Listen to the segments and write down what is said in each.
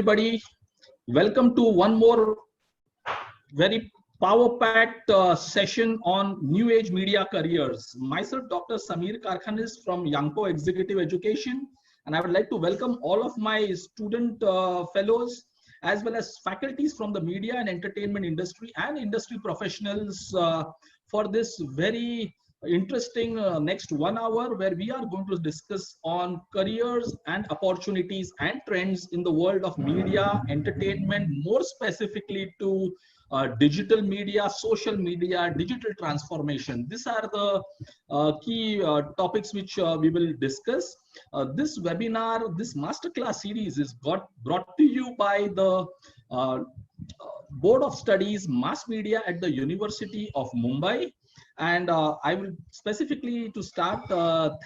everybody. Welcome to one more very power-packed session on New Age Media Careers. Myself, Dr. Samir Karkhanis from Yanko Executive Education, and I would like to welcome all of my student fellows as well as faculties from the media and entertainment industry and industry professionals for this very interesting next 1 hour where we are going to discuss on careers and opportunities and trends in the world of media, entertainment, more specifically to digital media, social media, digital transformation. These are the key topics which we will discuss. This webinar, this masterclass series is brought to you by the Board of Studies Mass Media at the University of Mumbai. And I will specifically to start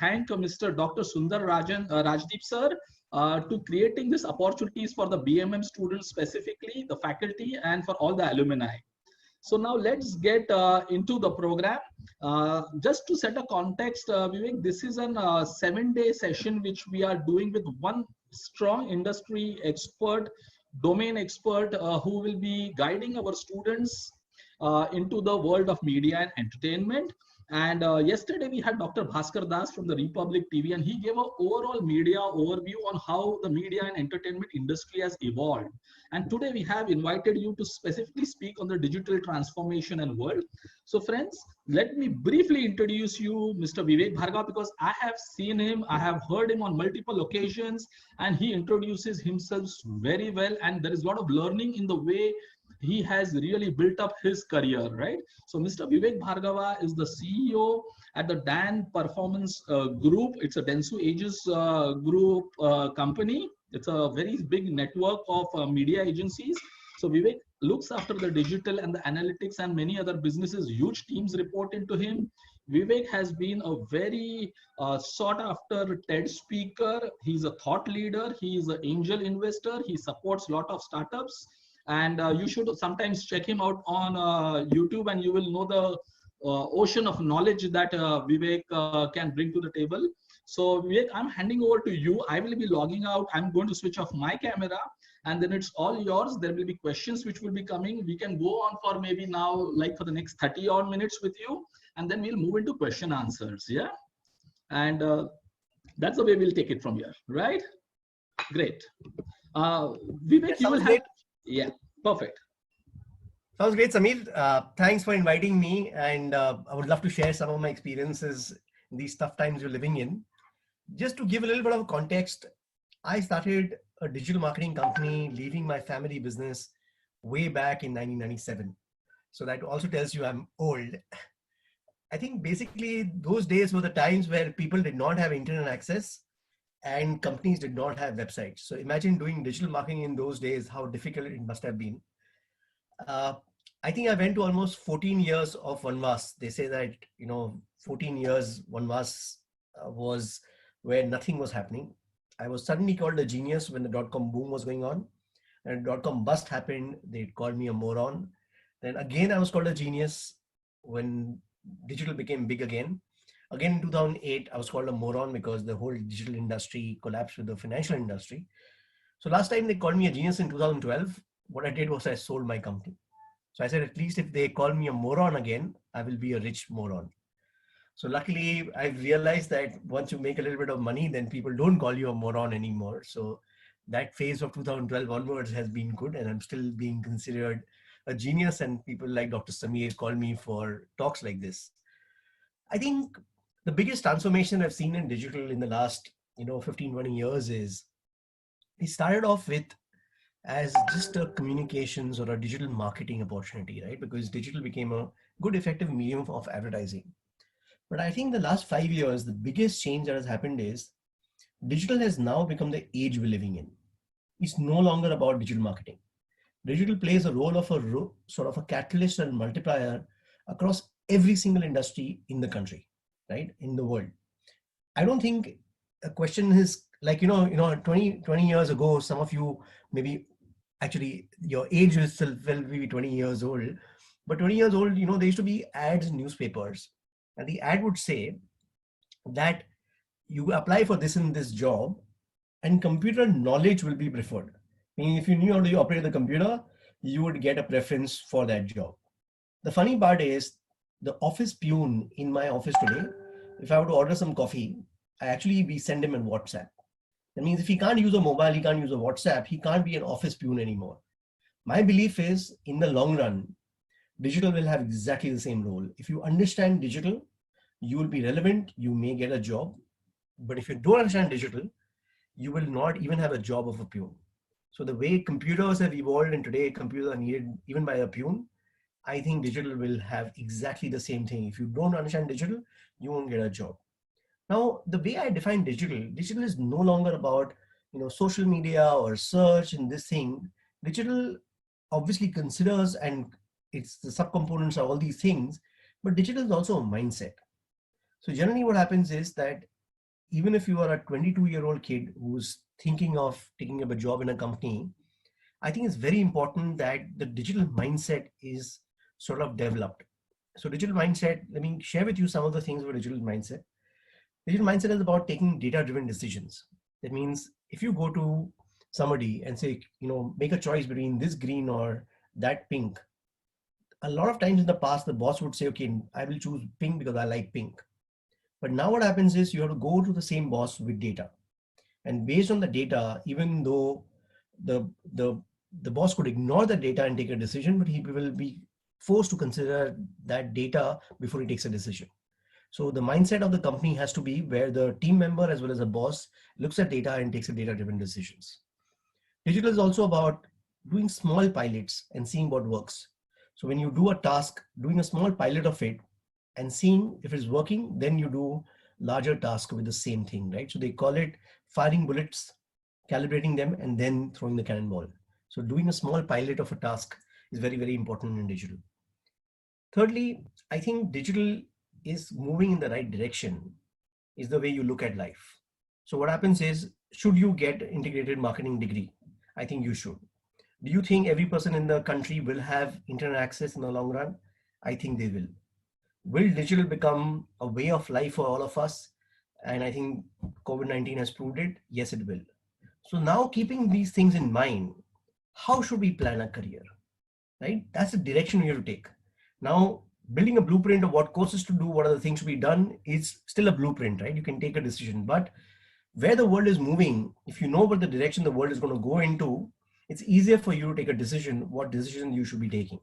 thank Mr. Dr. Sundar Rajdeep sir to creating these opportunities for the BMM students specifically, the faculty, and for all the alumni. So now let's get into the program. Just to set a context, Vivek, this is an 7-day session which we are doing with one strong industry expert, domain expert who will be guiding our students into the world of media and entertainment. And yesterday we had Dr. Bhaskar Das from the Republic TV, and he gave an overall media overview on how the media and entertainment industry has evolved. And today we have invited you to specifically speak on the digital transformation and world. So friends, let me briefly introduce you Mr. Vivek Bhargava, because I have seen him, I have heard him on multiple occasions, and he introduces himself very well. And there is a lot of learning in the way he has really built up his career, right? So Mr. Vivek Bhargava is the CEO at the DAN Performance Group. It's a Dentsu Aegis Group company. It's a very big network of media agencies. So Vivek looks after the digital and the analytics and many other businesses. Huge teams report into him. Vivek has been a very sought after TED speaker. He's a thought leader. He is an angel investor. He supports a lot of startups. And you should sometimes check him out on YouTube, and you will know the ocean of knowledge that Vivek can bring to the table. So Vivek, I'm handing over to you. I will be logging out. I'm going to switch off my camera, and then it's all yours. There will be questions which will be coming. We can go on for maybe now, like for the next 30 odd minutes with you, and then we'll move into question answers. Yeah. And that's the way we'll take it from here, right? Great. Vivek, you will have... Yeah, perfect. Sounds great, Samir. Thanks for inviting me, and I would love to share some of my experiences in these tough times you're living in. Just to give a little bit of context, I started a digital marketing company, leaving my family business way back in 1997. So that also tells you I'm old. I think basically those days were the times where people did not have internet access and companies did not have websites. So imagine doing digital marketing in those days, how difficult it must have been. I think I went to almost 14 years of Vanvas. They say that, 14 years Vanvas was where nothing was happening. I was suddenly called a genius when the dot-com boom was going on. And dot-com bust happened, they called me a moron. Then again, I was called a genius when digital became big again. Again, in 2008, I was called a moron because the whole digital industry collapsed with the financial industry. So last time they called me a genius in 2012, what I did was I sold my company. So I said, at least if they call me a moron again, I will be a rich moron. So luckily, I realized that once you make a little bit of money, then people don't call you a moron anymore. So that phase of 2012 onwards has been good, and I'm still being considered a genius, and people like Dr. Samir call me for talks like this. I think the biggest transformation I've seen in digital in the last, 15, 20 years is we started off with as just a communications or a digital marketing opportunity, right? Because digital became a good, effective medium of advertising. But I think the last 5 years, the biggest change that has happened is digital has now become the age we're living in. It's no longer about digital marketing. Digital plays a role of sort of a catalyst and multiplier across every single industry in the country, right? In the world. I don't think a question is like, 20 years ago, some of you maybe actually your age is still will be 20 years old, but 20 years old, there used to be ads in newspapers, and the ad would say that you apply for this and this job and computer knowledge will be preferred. Meaning if you knew how to operate the computer, you would get a preference for that job. The funny part is the office peon in my office today, if I were to order some coffee, we send him a WhatsApp. That means if he can't use a mobile, he can't use a WhatsApp, he can't be an office peon anymore. My belief is in the long run, digital will have exactly the same role. If you understand digital, you will be relevant, you may get a job. But if you don't understand digital, you will not even have a job of a peon. So the way computers have evolved and today computers are needed even by a peon, I think digital will have exactly the same thing. If you don't understand digital, you won't get a job. Now, the way I define digital, digital is no longer about social media or search and this thing. Digital obviously considers and it's the subcomponents of all these things, but digital is also a mindset. So generally what happens is that even if you are a 22-year-old kid who's thinking of taking up a job in a company, I think it's very important that the digital mindset is sort of developed. So digital mindset, let me share with you some of the things about digital mindset. Digital mindset is about taking data-driven decisions. That means if you go to somebody and say, make a choice between this green or that pink, a lot of times in the past, the boss would say, okay, I will choose pink because I like pink. But now what happens is you have to go to the same boss with data. And based on the data, even though the boss could ignore the data and take a decision, but he will be forced to consider that data before he takes a decision. So the mindset of the company has to be where the team member as well as the boss looks at data and takes a data-driven decisions. Digital is also about doing small pilots and seeing what works. So when you do a task, doing a small pilot of it and seeing if it's working, then you do larger task with the same thing, right? So they call it firing bullets, calibrating them, and then throwing the cannonball. So doing a small pilot of a task is very, very important in digital. Thirdly, I think digital is moving in the right direction is the way you look at life. So what happens is, should you get integrated marketing degree? I think you should. Do you think every person in the country will have internet access in the long run? I think they will. Will digital become a way of life for all of us? And I think COVID-19 has proved it. Yes, it will. So now keeping these things in mind, how should we plan a career? Right? That's the direction we have to take. Now, building a blueprint of what courses to do, what are the things to be done is still a blueprint, right? You can take a decision, but where the world is moving, if you know what the direction the world is going to go into, it's easier for you to take a decision, what decision you should be taking.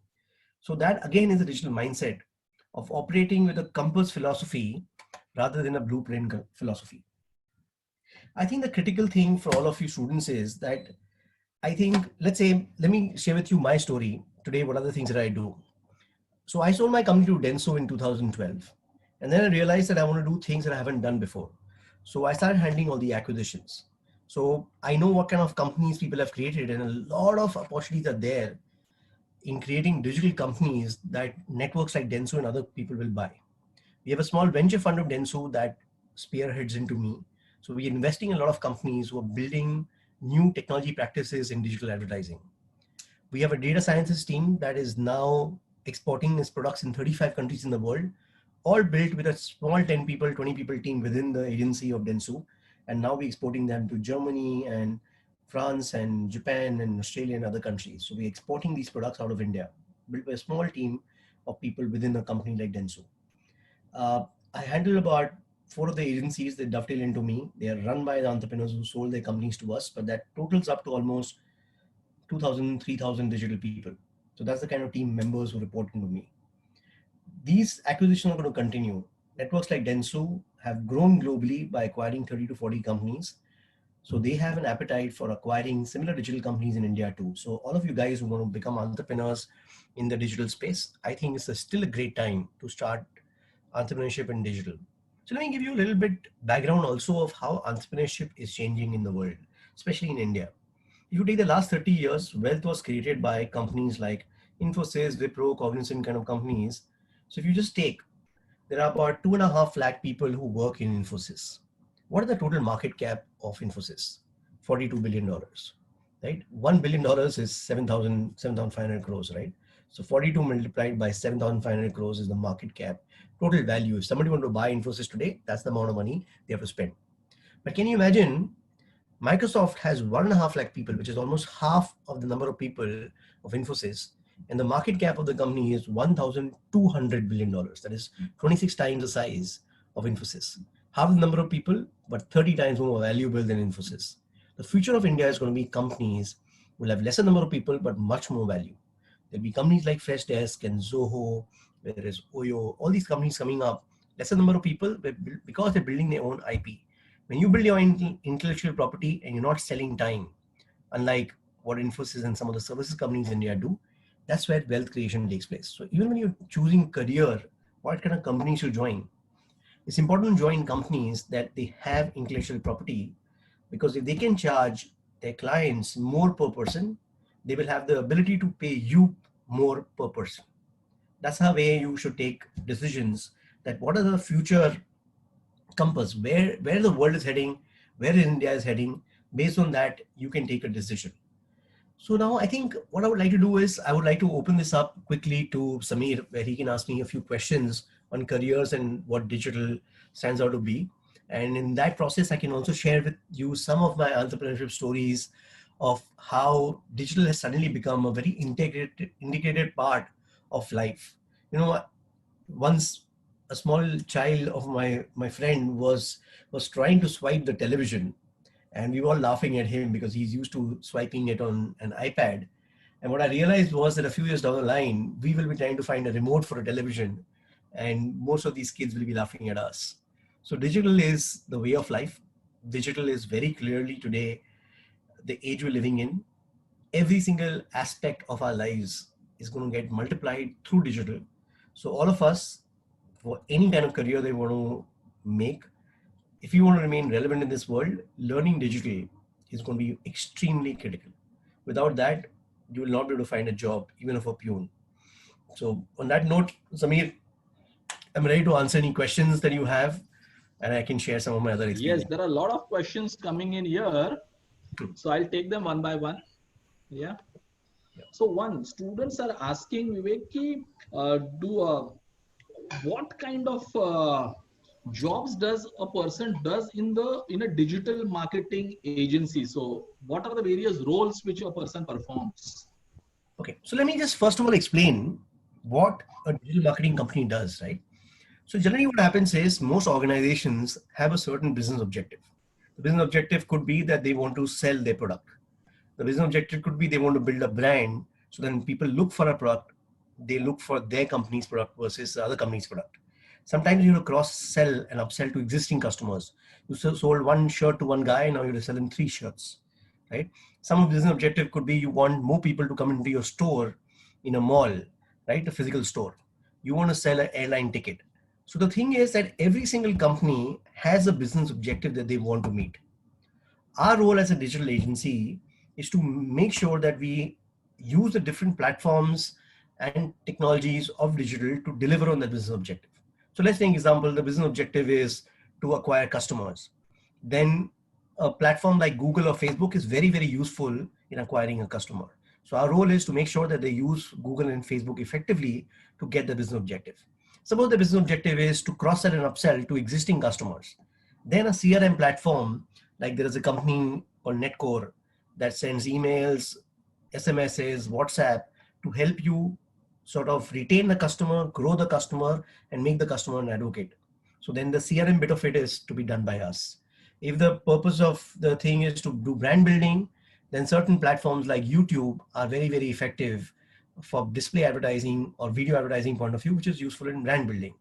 So that again is a digital mindset of operating with a compass philosophy rather than a blueprint philosophy. I think the critical thing for all of you students is that I think, let me share with you my story today. What are the things that I do? So I sold my company to Denso in 2012. And then I realized that I want to do things that I haven't done before. So I started handling all the acquisitions. So I know what kind of companies people have created, and a lot of opportunities are there in creating digital companies that networks like Denso and other people will buy. We have a small venture fund of Denso that spearheads into me. So we're investing in a lot of companies who are building new technology practices in digital advertising. We have a data sciences team that is now exporting its products in 35 countries in the world, all built with a small 10 people, 20 people team within the agency of Denso. And now we're exporting them to Germany and France and Japan and Australia and other countries. So we're exporting these products out of India, built by a small team of people within a company like Denso. I handle about 4 of the agencies that dovetail into me. They are run by the entrepreneurs who sold their companies to us, but that totals up to almost 2,000, 3,000 digital people. So that's the kind of team members who report into me. These acquisitions are going to continue. Networks like Denso have grown globally by acquiring 30 to 40 companies. So they have an appetite for acquiring similar digital companies in India too. So all of you guys who want to become entrepreneurs in the digital space, I think it's still a great time to start entrepreneurship in digital. So let me give you a little bit background also of how entrepreneurship is changing in the world, especially in India. If you take the last 30 years, wealth was created by companies like Infosys, Wipro, Cognizant kind of companies. So if you just take, there are about 2.5 lakh people who work in Infosys. What is the total market cap of Infosys? $42 billion, right? $1 billion is 7,500 crores, right? So 42 multiplied by 7,500 crores is the market cap. Total value, if somebody wants to buy Infosys today, that's the amount of money they have to spend. But can you imagine Microsoft has 1.5 lakh people, which is almost half of the number of people of Infosys. And the market cap of the company is $1,200 billion. That is 26 times the size of Infosys. Half the number of people, but 30 times more valuable than Infosys. The future of India is going to be companies will have lesser number of people, but much more value. There'll be companies like Freshdesk and Zoho, there is Oyo, all these companies coming up, lesser number of people because they're building their own IP. When you build your intellectual property and you're not selling time, unlike what Infosys and some of the services companies in India do, that's where wealth creation takes place. So even when you're choosing career, what kind of companies you join, it's important to join companies that they have intellectual property, because if they can charge their clients more per person, they will have the ability to pay you more per person. That's how way you should take decisions, that what are the future compass, where the world is heading, where India is heading. Based on that, you can take a decision. So now I think what I would like to do is I would like to open this up quickly to Samir, where he can ask me a few questions on careers and what digital stands out to be. And in that process, I can also share with you some of my entrepreneurship stories of how digital has suddenly become a very integrated part of life. You know, once a small child of my friend was trying to swipe the television, and we were all laughing at him because he's used to swiping it on an iPad. And what I realized was that a few years down the line, we will be trying to find a remote for a television, and most of these kids will be laughing at us. So digital is the way of life. Digital is very clearly today the age we're living in. Every single aspect of our lives is going to get multiplied through digital. So all of us, for any kind of career they want to make, if you want to remain relevant in this world, learning digital is going to be extremely critical. Without that, you will not be able to find a job, even of a peon. So on that note, Samir, I'm ready to answer any questions that you have, and I can share some of my other experience. Yes, there are a lot of questions coming in here. So I'll take them one by one. Yeah. So one, students are asking Vivek ki, what kind of jobs does a person does in a digital marketing agency? So what are the various roles which a person performs? Okay, so let me just first of all explain what a digital marketing company does, right? So generally what happens is most organizations have a certain business objective. The business objective could be that they want to sell their product. The business objective could be they want to build a brand. So then people look for a product, they look for their company's product versus the other company's product. Sometimes you cross sell and upsell to existing customers. You sold one shirt to one guy, now you're selling 3 shirts, right? Some of the business objective could be you want more people to come into your store in a mall, right? A physical store. You want to sell an airline ticket. So the thing is that every single company has a business objective that they want to meet. Our role as a digital agency is to make sure that we use the different platforms and technologies of digital to deliver on that business objective. So let's take an example, the business objective is to acquire customers. Then a platform like Google or Facebook is very, very useful in acquiring a customer. So our role is to make sure that they use Google and Facebook effectively to get the business objective. Suppose the business objective is to cross-sell and upsell to existing customers. Then a CRM platform, like there is a company called Netcore that sends emails, SMSs, WhatsApp to help you sort of retain the customer, grow the customer, and make the customer an advocate. So then the CRM bit of it is to be done by us. If the purpose of the thing is to do brand building, then certain platforms like YouTube are very, very effective for display advertising or video advertising point of view, which is useful in brand building.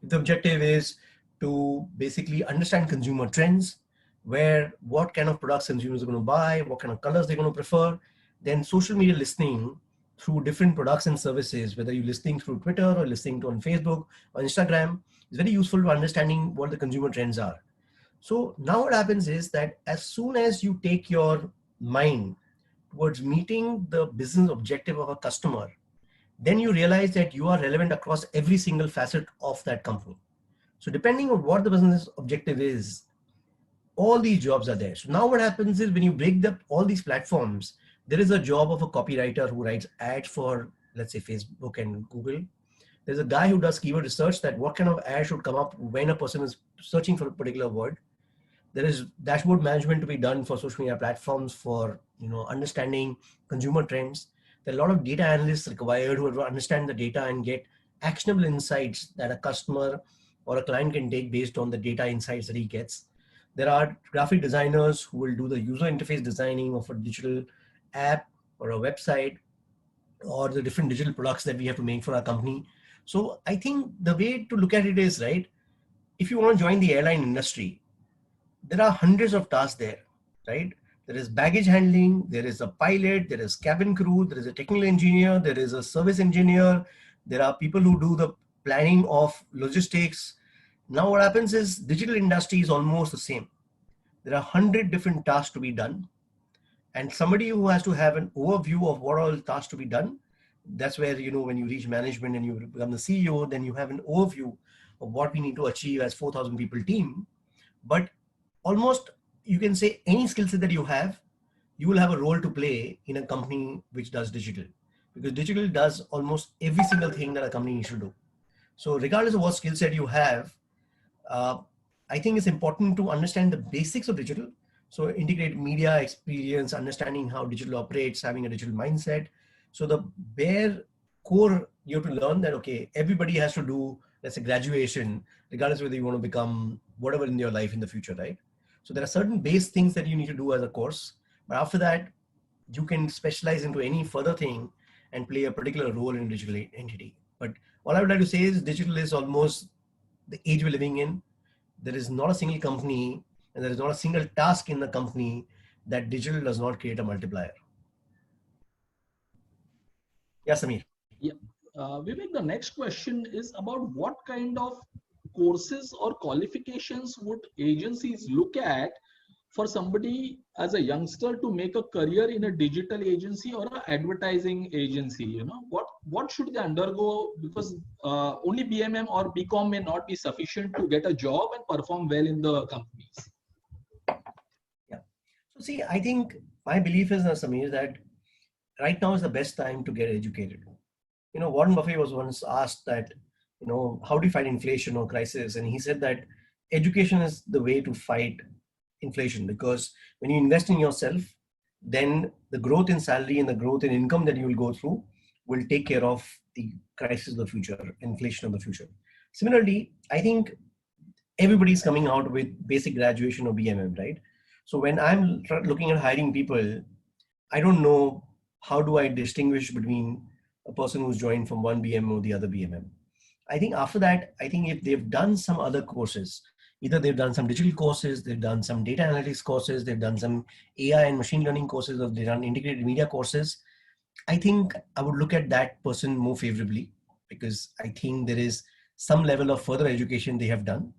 If the objective is to basically understand consumer trends, what kind of products consumers are going to buy, what kind of colors they're going to prefer, then social media listening through different products and services, whether you're listening through Twitter or listening to on Facebook or Instagram, is very useful to understanding what the consumer trends are. So now what happens is that as soon as you take your mind towards meeting the business objective of a customer, then you realize that you are relevant across every single facet of that company. So depending on what the business objective is, all these jobs are there. So now what happens is when you break up all these platforms, there is a job of a copywriter who writes ads for, let's say, Facebook and Google. There's a guy who does keyword research, that what kind of ad should come up when a person is searching for a particular word. There is dashboard management to be done for social media platforms for, understanding consumer trends. There are a lot of data analysts required who understand the data and get actionable insights that a customer or a client can take based on the data insights that he gets. There are graphic designers who will do the user interface designing of a digital app or a website or the different digital products that we have to make for our company. So I think the way to look at it is, right, if you want to join the airline industry, there are hundreds of tasks there, right? There is baggage handling, there is a pilot, there is cabin crew, there is a technical engineer, there is a service engineer, there are people who do the planning of logistics. Now what happens is digital industry is almost the same. There are 100 different tasks to be done. And somebody who has to have an overview of what all tasks to be done, that's where, when you reach management and you become the CEO, then you have an overview of what we need to achieve as 4,000 people team. But almost you can say any skill set that you will have a role to play in a company which does digital, because digital does almost every single thing that a company needs to do. So regardless of what skill set you have, I think it's important to understand the basics of digital. So integrate media experience, understanding how digital operates, having a digital mindset. So the bare core, you have to learn that, okay, everybody has to do, let's say, graduation, regardless of whether you want to become whatever in your life in the future, right? So there are certain base things that you need to do as a course, but after that, you can specialize into any further thing and play a particular role in a digital entity. But all I would like to say is digital is almost the age we're living in. There is not a single company and there is not a single task in the company that digital does not create a multiplier. Yes, Samir. Yeah. Vivek, the next question is about what kind of courses or qualifications would agencies look at for somebody as a youngster to make a career in a digital agency or an advertising agency? What should they undergo? Because only BMM or BCom may not be sufficient to get a job and perform well in the companies. Yeah. So see, I think my belief is, Samir, that right now is the best time to get educated. Warren Buffett was once asked that, how do you fight inflation or crisis? And he said that education is the way to fight inflation, because when you invest in yourself, then the growth in salary and the growth in income that you will go through will take care of the crisis of the future, inflation of the future. Similarly, I think everybody's coming out with basic graduation or BMM, right? So when I'm looking at hiring people, I don't know how do I distinguish between a person who's joined from one BMM or the other BMM. I think after that, I think if they've done some other courses, either they've done some digital courses, they've done some data analytics courses, they've done some AI and machine learning courses, or they've done integrated media courses, I think I would look at that person more favorably, because I think there is some level of further education they have done.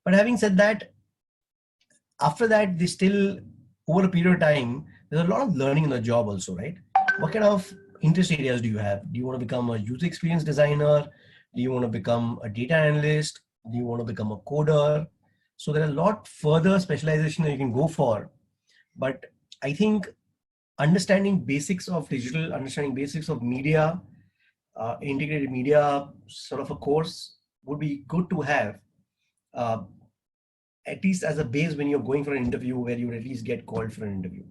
But having said that, after that, they still, over a period of time, there's a lot of learning in the job also, right? What kind of interest areas do you have? Do you want to become a user experience designer? Do you want to become a data analyst? Do you want to become a coder? So there are a lot further specialization that you can go for. But I think understanding basics of digital, understanding basics of media, integrated media sort of a course would be good to have, at least as a base when you're going for an interview, where you would at least get called for an interview.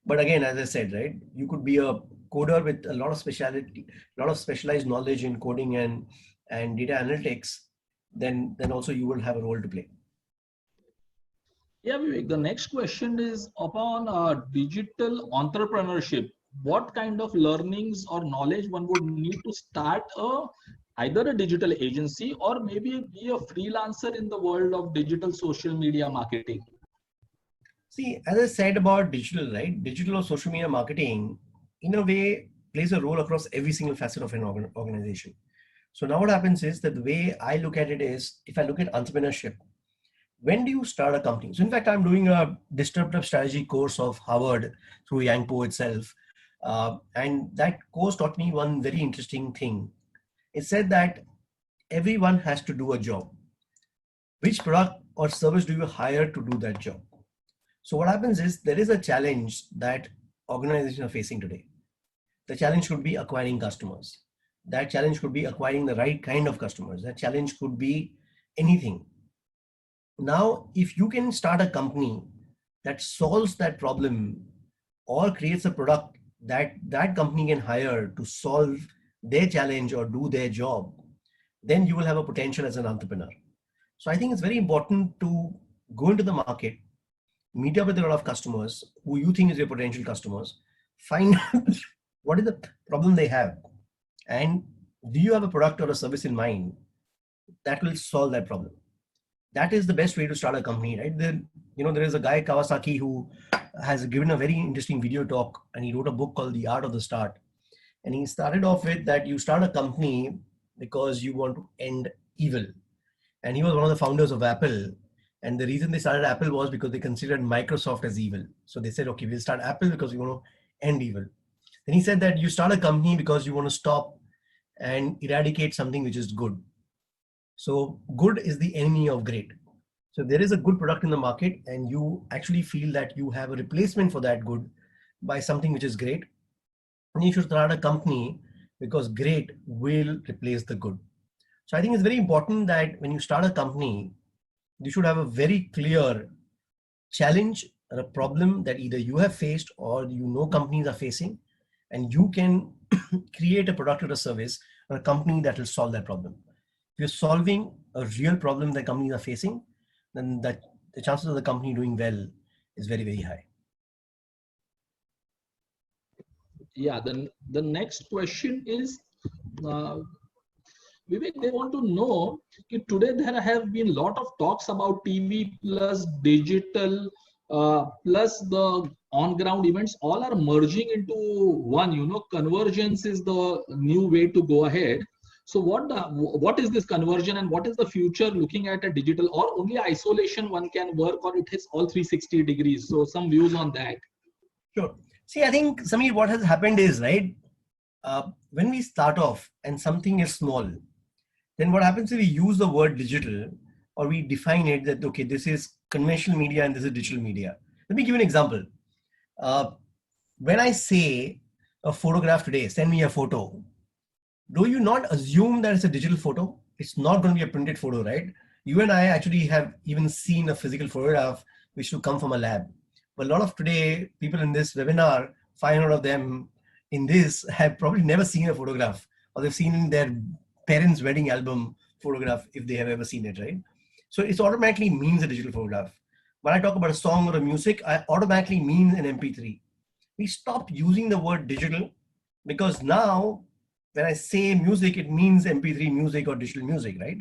But again, as I said, right, you could be a coder with a lot of speciality, a lot of specialized knowledge in coding and data analytics, then also you will have a role to play. Yeah, Vivek, the next question is upon digital entrepreneurship. What kind of learnings or knowledge one would need to start either a digital agency or maybe be a freelancer in the world of digital social media marketing? See, as I said about digital, right? Digital or social media marketing, in a way, plays a role across every single facet of an organization. So now what happens is that the way I look at it is, if I look at entrepreneurship, when do you start a company? So in fact, I'm doing a disruptive strategy course of Harvard through Yangpo itself. And that course taught me one very interesting thing. It said that everyone has to do a job. Which product or service do you hire to do that job? So what happens is there is a challenge that organizations are facing today. The challenge could be acquiring customers. That challenge could be acquiring the right kind of customers. That challenge could be anything. Now, if you can start a company that solves that problem or creates a product that that company can hire to solve their challenge or do their job, then you will have a potential as an entrepreneur. So I think it's very important to go into the market, meet up with a lot of customers who you think is your potential customers, find what is the problem they have, and do you have a product or a service in mind that will solve that problem. That is the best way to start a company, right? There is a guy Kawasaki who has given a very interesting video talk, and he wrote a book called The Art of the Start. And he started off with that you start a company because you want to end evil. And he was one of the founders of Apple. And the reason they started Apple was because they considered Microsoft as evil. So they said, okay, we'll start Apple because we want to end evil. Then he said that you start a company because you want to stop and eradicate something which is good. So good is the enemy of great. So there is a good product in the market and you actually feel that you have a replacement for that good by something which is great. And you should start a company because great will replace the good. So I think it's very important that when you start a company, you should have a very clear challenge or a problem that either you have faced or companies are facing, and you can create a product or a service or a company that will solve that problem. If you're solving a real problem that companies are facing, then the chances of the company doing well is very, very high. Yeah, then the next question is, Vivek, they want to know, today there have been a lot of talks about TV plus digital plus the on-ground events, all are merging into one, convergence is the new way to go ahead. So what is this conversion and what is the future looking at a digital, or only isolation one can work, or it has all 360 degrees? So some views on that. Sure. See, I think, Sameer, what has happened is, right, when we start off and something is small, then what happens is we use the word digital, or we define it that, okay, this is conventional media and this is digital media. Let me give you an example. When I say a photograph today, send me a photo, do you not assume that it's a digital photo? It's not going to be a printed photo, right? You and I actually have even seen a physical photograph which will come from a lab. But a lot of today, people in this webinar, 500 of them in this have probably never seen a photograph, or they've seen their parents' wedding album photograph if they have ever seen it, right? So it automatically means a digital photograph. When I talk about a song or a music, I automatically mean an MP3. We stopped using the word digital because now when I say music, it means MP3 music or digital music, right?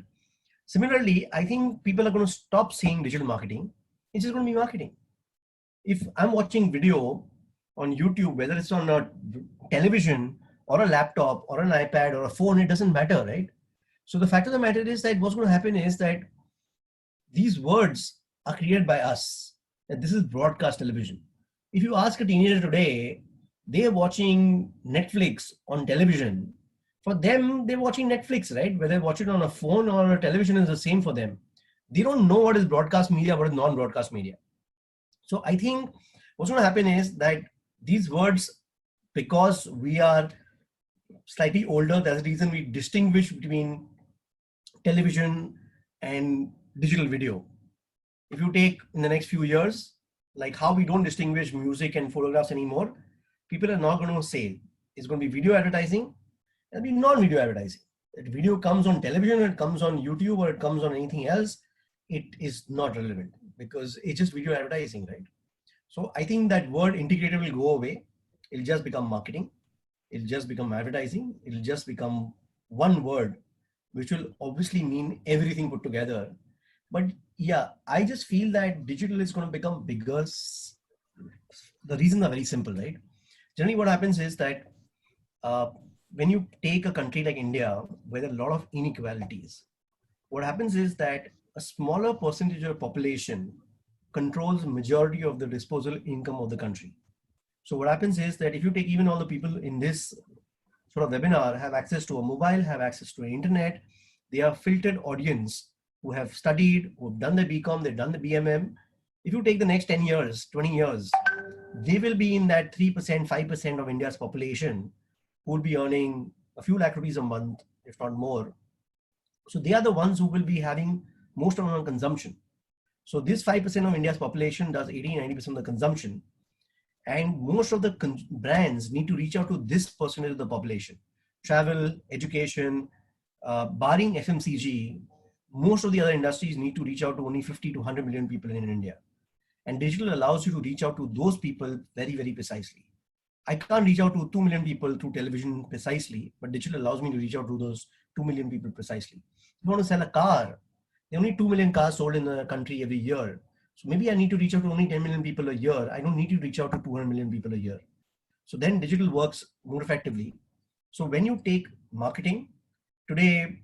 Similarly, I think people are going to stop saying digital marketing. It's just going to be marketing. If I'm watching video on YouTube, whether it's on a television or a laptop or an iPad or a phone, it doesn't matter, right? So the fact of the matter is that what's going to happen is that these words are created by us. And this is broadcast television. If you ask a teenager today, they are watching Netflix on television. For them, they're watching Netflix, right? Whether they watch it on a phone or a television is the same for them. They don't know what is broadcast media, what is non-broadcast media. So I think what's going to happen is that these words, because we are slightly older, that's the reason we distinguish between television and digital video. If you take in the next few years, like how we don't distinguish music and photographs anymore, people are not going to say it's going to be video advertising and be non-video advertising. If video comes on television, it comes on YouTube, or it comes on anything else, it is not relevant because it's just video advertising, right? So I think that word integrated will go away. It'll just become marketing. It'll just become advertising. It'll just become one word, which will obviously mean everything put together. But yeah, I just feel that digital is going to become bigger. The reasons are very simple, right? Generally what happens is that when you take a country like India, where there are a lot of inequalities, what happens is that a smaller percentage of the population controls majority of the disposable income of the country. So what happens is that if you take even all the people in this sort of webinar have access to a mobile, have access to an internet, they are filtered audience who have studied, who have done the BCom, they've done the BMM. If you take the next 10 years, 20 years, they will be in that 3%, 5% of India's population who will be earning a few lakh rupees a month, if not more. So they are the ones who will be having most of our consumption. So this 5% of India's population does 80-90% of the consumption. And most of the brands need to reach out to this percentage of the population. Travel, education, barring FMCG, most of the other industries need to reach out to only 50 to 100 million people in India. And digital allows you to reach out to those people very, very precisely. I can't reach out to 2 million people through television precisely, but digital allows me to reach out to those 2 million people precisely. If you want to sell a car, there are only 2 million cars sold in the country every year. So maybe I need to reach out to only 10 million people a year. I don't need to reach out to 200 million people a year. So then digital works more effectively. So when you take marketing, today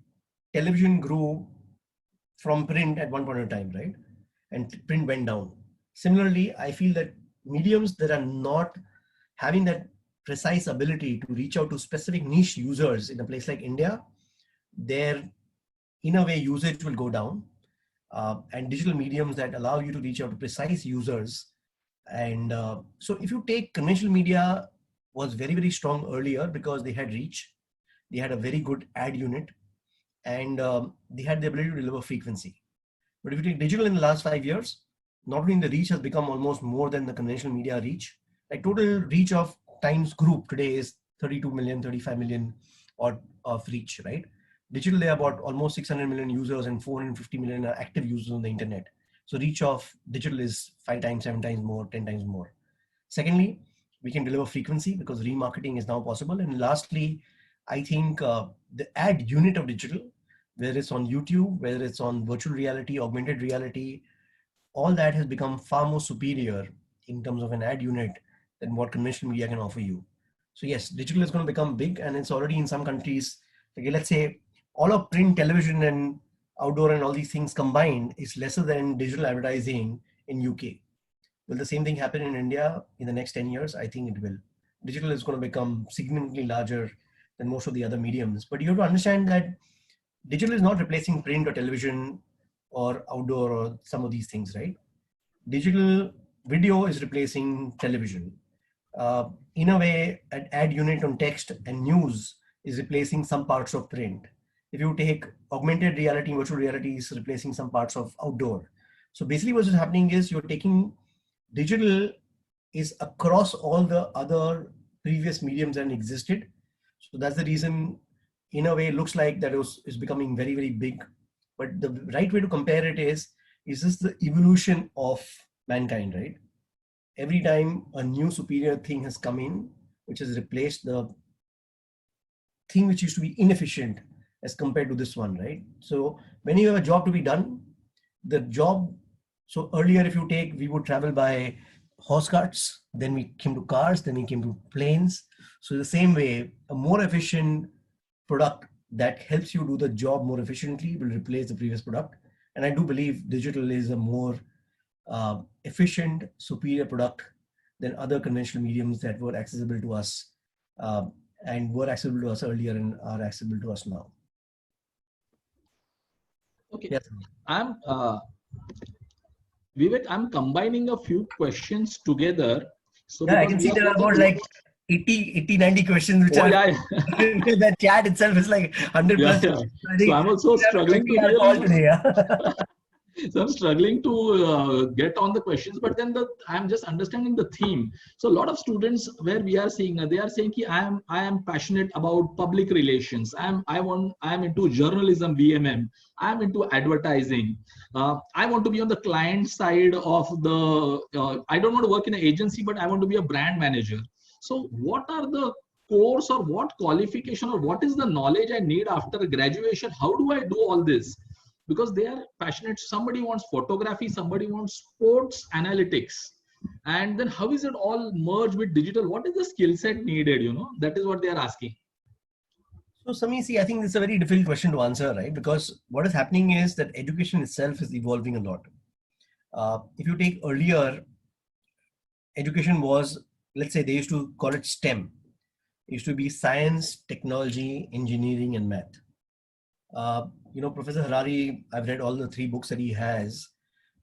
television grew from print at one point in time, right? And print went down. Similarly, I feel that mediums that are not having that precise ability to reach out to specific niche users in a place like India, their, in a way, usage will go down. And digital mediums that allow you to reach out to precise users. And so if you take conventional media was very, very strong earlier because they had reach, they had a very good ad unit, and they had the ability to deliver frequency. But if you take digital in the last 5 years, not only the reach has become almost more than the conventional media reach, like total reach of Times Group today is 32 million, 35 million of reach, right? Digital, they are about almost 600 million users and 450 million are active users on the internet. So reach of digital is 5 times, 7 times more, 10 times more. Secondly, we can deliver frequency because remarketing is now possible. And lastly, I think the ad unit of digital, whether it's on YouTube, whether it's on virtual reality, augmented reality, all that has become far more superior in terms of an ad unit than what conventional media can offer you. So yes, digital is going to become big, and it's already in some countries. Like, let's say all of print, television, and outdoor and all these things combined is lesser than digital advertising in UK. Will the same thing happen in India in the next 10 years? I think it will. Digital is going to become significantly larger than most of the other mediums. But you have to understand that digital is not replacing print or television or outdoor or some of these things, right? Digital video is replacing television. In a way, an ad unit on text and news is replacing some parts of print. If you take augmented reality, virtual reality is replacing some parts of outdoor. So basically what is happening is you're taking digital is across all the other previous mediums that existed. So that's the reason, in a way, it looks like that is becoming very, very big. But the right way to compare it is this the evolution of mankind, right? Every time a new superior thing has come in, which has replaced the thing which used to be inefficient as compared to this one, right? So when you have a job to be done, the job, so earlier if you take, we would travel by horse carts, then we came to cars, then we came to planes. So the same way, a more efficient product that helps you do the job more efficiently will replace the previous product. And I do believe digital is a more efficient, superior product than other conventional mediums that were accessible to us and were accessible to us earlier and are accessible to us now. Okay. Yes. Vivek, I'm combining a few questions together. So yeah, I can see there are about like 80, 90 questions which are the chat itself is like 100 plus. Yeah. So I'm also struggling to today, So I'm struggling to get on the questions, but then I'm just understanding the theme. So a lot of students where we are seeing, they are saying I am passionate about public relations. I am into journalism, BMM. I am into advertising. I want to be on the client side of the. I don't want to work in an agency, but I want to be a brand manager. So what are the course or what qualification or what is the knowledge I need after graduation? How do I do all this? Because they are passionate. Somebody wants photography, somebody wants sports analytics. And then how is it all merged with digital? What is the skill set needed? That is what they are asking. So Sami, see, I think it's a very difficult question to answer, right? Because what is happening is that education itself is evolving a lot. If you take earlier, education was, let's say they used to call it STEM. It used to be science, technology, engineering, and math. Professor Harari, I've read all the 3 books that he has,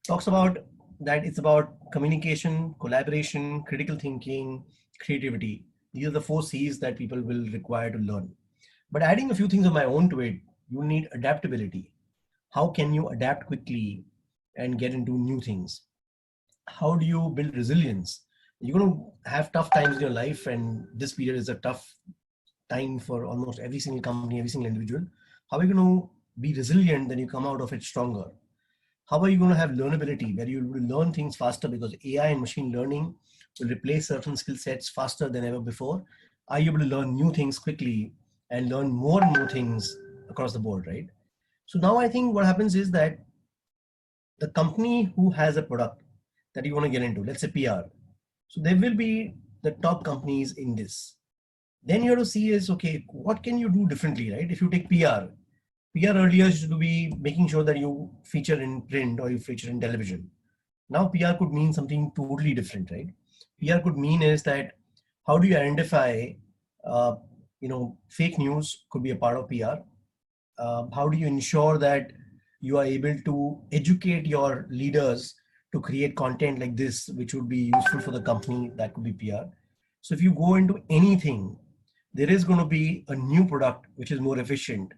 talks about that it's about communication, collaboration, critical thinking, creativity. These are the 4 C's that people will require to learn. But adding a few things of my own to it, you need adaptability. How can you adapt quickly and get into new things? How do you build resilience? You're going to have tough times in your life, and this period is a tough time for almost every single company, every single individual. How are you going to be resilient, then you come out of it stronger? How are you going to have learnability, where you will learn things faster because AI and machine learning will replace certain skill sets faster than ever before? Are you able to learn new things quickly and learn more and more things across the board, right? So now I think what happens is that the company who has a product that you want to get into, let's say PR, so there will be the top companies in this. Then you have to see is, okay, what can you do differently, right? If you take PR earlier used to be making sure that you feature in print or you feature in television. Now PR could mean something totally different, right? PR could mean is that how do you identify, uh, fake news could be a part of PR. How do you ensure that you are able to educate your leaders to create content like this, which would be useful for the company? That could be PR. So if you go into anything, there is going to be a new product which is more efficient.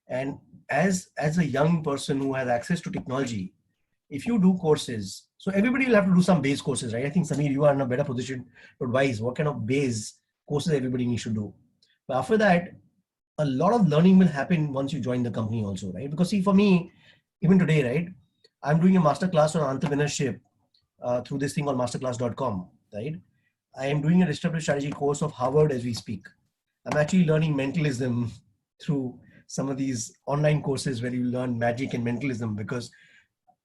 And as a young person who has access to technology, if you do courses, so everybody will have to do some base courses, right? I think Samir, you are in a better position to advise what kind of base courses everybody needs to do. But after that, a lot of learning will happen once you join the company also, right? Because see, for me, even today, right, I'm doing a master class on entrepreneurship through this thing called masterclass.com, right? I am doing a disruptive strategy course of Harvard as we speak. I'm actually learning mentalism through some of these online courses where you learn magic and mentalism, because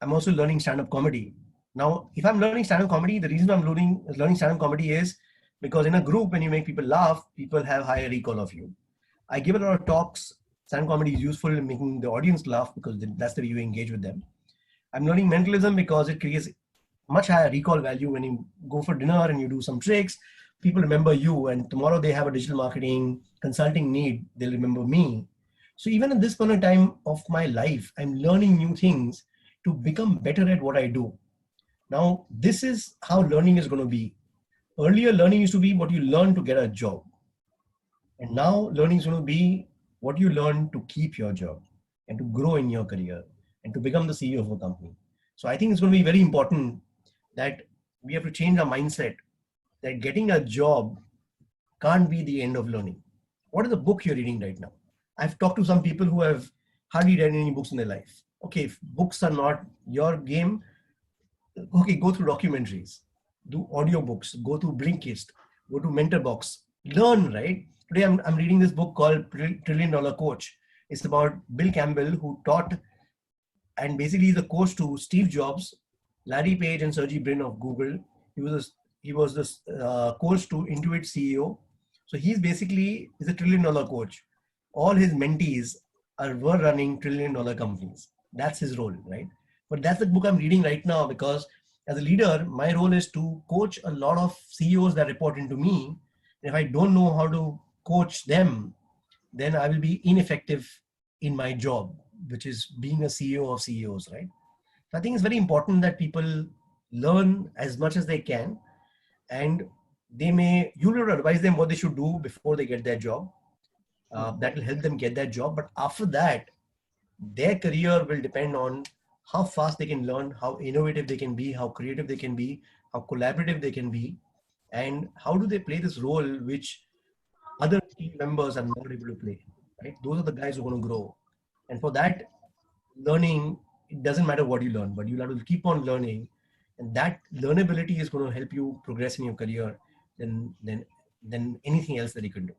I'm also learning stand-up comedy. Now, if I'm learning stand-up comedy, the reason I'm learning stand-up comedy is because in a group, when you make people laugh, people have higher recall of you. I give a lot of talks. Stand-up comedy is useful in making the audience laugh because that's the way you engage with them. I'm learning mentalism because it creates much higher recall value. When you go for dinner and you do some tricks, people remember you, and tomorrow they have a digital marketing consulting need, they'll remember me. So even at this point in time of my life, I'm learning new things to become better at what I do. Now, this is how learning is going to be. Earlier, learning used to be what you learn to get a job. And now learning is going to be what you learn to keep your job and to grow in your career and to become the CEO of a company. So I think it's going to be very important that we have to change our mindset that getting a job can't be the end of learning. What is the book you're reading right now? I've talked to some people who have hardly read any books in their life. Okay, if books are not your game, okay, go through documentaries, do audiobooks, go to Blinkist, go to Mentorbox, learn, right? Today I'm reading this book called Trillion Dollar Coach. It's about Bill Campbell, who taught, and basically he's a coach to Steve Jobs, Larry Page, and Sergey Brin of Google. He was the coach to Intuit CEO. So he's basically is a $1 trillion coach. All his mentees were running $1 trillion companies. That's his role, right? But that's the book I'm reading right now, because as a leader, my role is to coach a lot of CEOs that report into me. And if I don't know how to coach them, then I will be ineffective in my job, which is being a CEO of CEOs, right? So I think it's very important that people learn as much as they can, and you will advise them what they should do before they get their job. That will help them get that job. But after that, their career will depend on how fast they can learn, how innovative they can be, how creative they can be, how collaborative they can be, and how do they play this role which other team members are not able to play, right? Those are the guys who are going to grow. And for that, learning, it doesn't matter what you learn, but you'll have to keep on learning. And that learnability is going to help you progress in your career than anything else that you can do.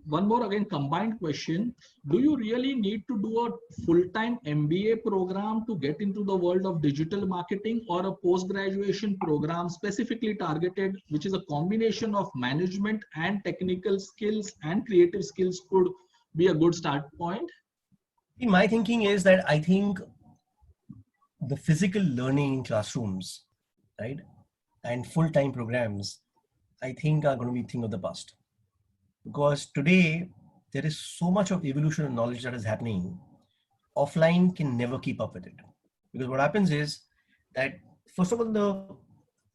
One more again combined question. Do you really need to do a full-time MBA program to get into the world of digital marketing, or a post-graduation program specifically targeted, which is a combination of management and technical skills and creative skills, could be a good start point? My thinking is that I think the physical learning in classrooms, right, and full-time programs, I think are going to be a thing of the past. Because today, there is so much of evolution of knowledge that is happening. Offline can never keep up with it. Because what happens is that, first of all,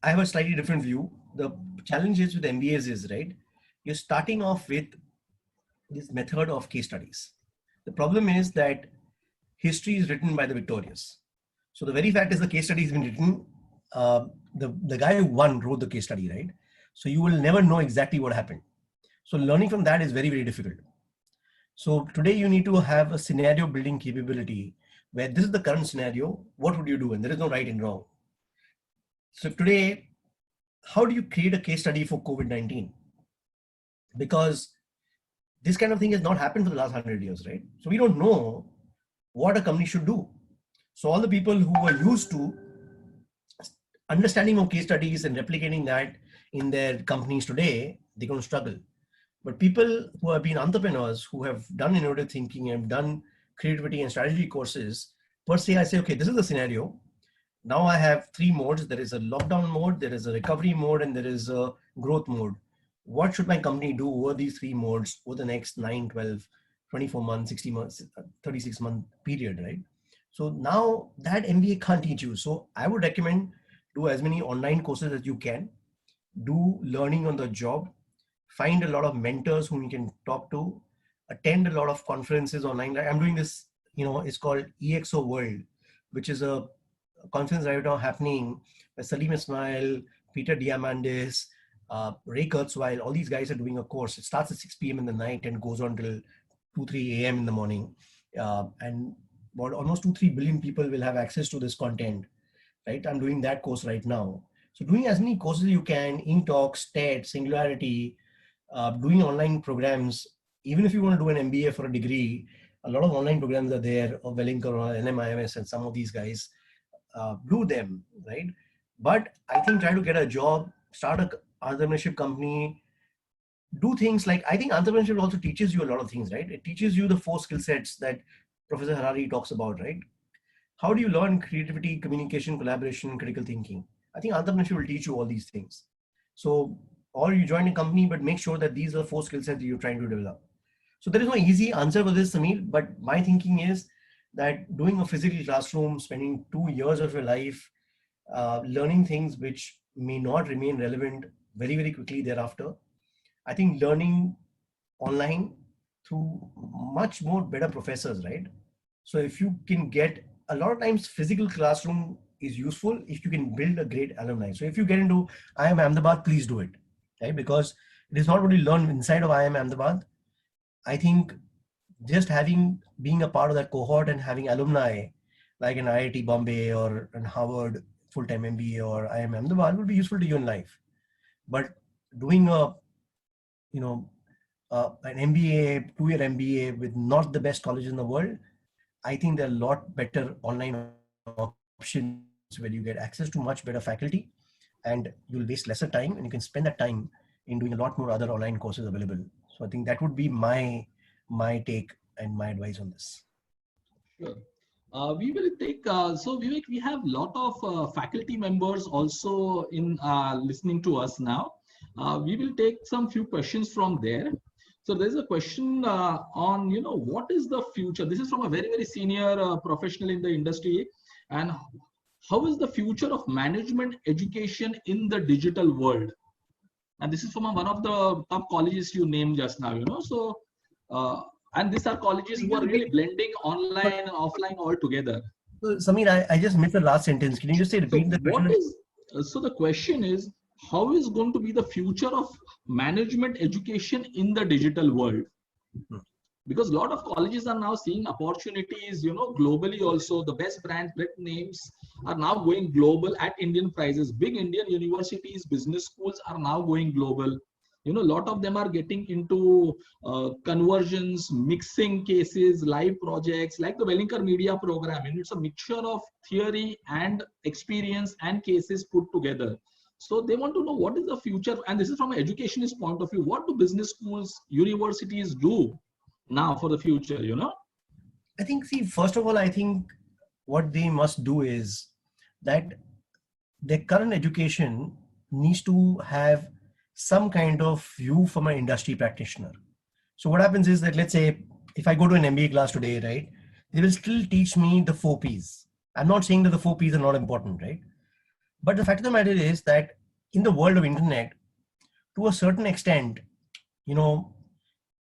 I have a slightly different view. The challenge is with MBAs is, right, you're starting off with this method of case studies. The problem is that history is written by the victorious. So the very fact is the case study has been written. The guy who won wrote the case study, right? So you will never know exactly what happened. So learning from that is very, very difficult. So today you need to have a scenario building capability where this is the current scenario. What would you do? And there is no right and wrong. So today, how do you create a case study for COVID-19? Because this kind of thing has not happened for the last 100 years, right? So we don't know what a company should do. So all the people who were used to understanding of case studies and replicating that in their companies today, they're going to struggle. But people who have been entrepreneurs, who have done innovative thinking and done creativity and strategy courses, per se, I say, okay, this is the scenario. Now I have three modes. There is a lockdown mode, there is a recovery mode, and there is a growth mode. What should my company do over these three modes over the next 9, 12, 24 months, 60 months, 36-month period, right? So now that MBA can't teach you. So I would recommend do as many online courses as you can, do learning on the job, find a lot of mentors whom you can talk to, attend a lot of conferences online. I'm doing this, it's called EXO World, which is a conference right now happening by Salim Ismail, Peter Diamandis, Ray Kurzweil. All these guys are doing a course. It starts at 6 p.m. in the night and goes on till 2, 3 a.m. in the morning. And about almost 2, 3 billion people will have access to this content, right? I'm doing that course right now. So doing as many courses you can, InTalks, TED, Singularity, doing online programs. Even if you want to do an MBA for a degree, a lot of online programs are there, or Wellinger or NMIMS and some of these guys. Do them, right? But I think try to get a job, start an entrepreneurship company, do things like, I think entrepreneurship also teaches you a lot of things, right? It teaches you the 4 skill sets that Professor Harari talks about, right? How do you learn creativity, communication, collaboration, critical thinking? I think entrepreneurship will teach you all these things. So, or you join a company, but make sure that these are 4 skill sets that you're trying to develop. So there is no easy answer for this, Samir, but my thinking is that doing a physical classroom, spending 2 years of your life, learning things which may not remain relevant very, very quickly thereafter. I think learning online through much more better professors, right? So if you can get, a lot of times physical classroom is useful if you can build a great alumni. So if you get into IIM Ahmedabad, please do it, right? Because it is not what you learn inside of IIM Ahmedabad. I think just being a part of that cohort and having alumni like an IIT Bombay or an Harvard full-time MBA or IIM Ahmedabad would be useful to you in life. But doing an MBA, 2-year MBA with not the best colleges in the world, I think there are a lot better online options where you get access to much better faculty and you'll waste lesser time and you can spend that time in doing a lot more other online courses available. So I think that would be my take and my advice on this. Sure. We will take, so Vivek, we have a lot of faculty members also in listening to us now. We will take some few questions from there. So there's a question on, what is the future? This is from a very, very senior professional in the industry. And how is the future of management education in the digital world? And this is from one of the top colleges you named just now, So, and these are colleges who are really blending online and offline all together. So, Samir, I just missed the last sentence. Can you just repeat the question? So the question is, how is going to be the future of management education in the digital world? Because a lot of colleges are now seeing opportunities, globally also. The best brand names are now going global at Indian prices. Big Indian universities, business schools are now going global. A lot of them are getting into conversions, mixing cases, live projects, like the Wellinger Media Program. It's a mixture of theory and experience and cases put together. So they want to know what is the future. And this is from an educationist point of view. What do business schools, universities do now for the future, I think, first of all, I think what they must do is that their current education needs to have some kind of view from an industry practitioner. So what happens is that, let's say, if I go to an MBA class today, right, they will still teach me the 4 Ps. I'm not saying that the 4 Ps are not important, right? But the fact of the matter is that in the world of internet, to a certain extent,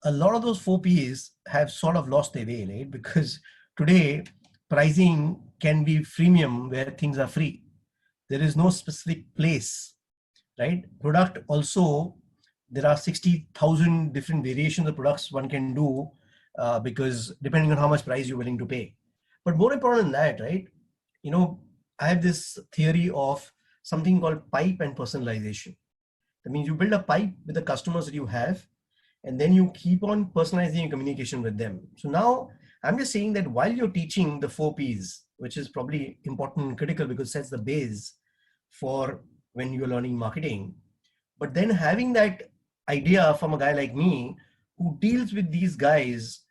a lot of those 4 Ps have sort of lost their way, right? Because today, pricing can be freemium where things are free. There is no specific place, right? Product also, there are 60,000 different variations of products one can do because depending on how much price you're willing to pay. But more important than that, right? You know, I have this theory of something called pipe and personalization. That means you build a pipe with the customers that you have, and then you keep on personalizing your communication with them. So now I'm just saying that while you're teaching the 4 Ps, which is probably important and critical because it sets the base for when you're learning marketing, but then having that idea from a guy like me who deals with these guys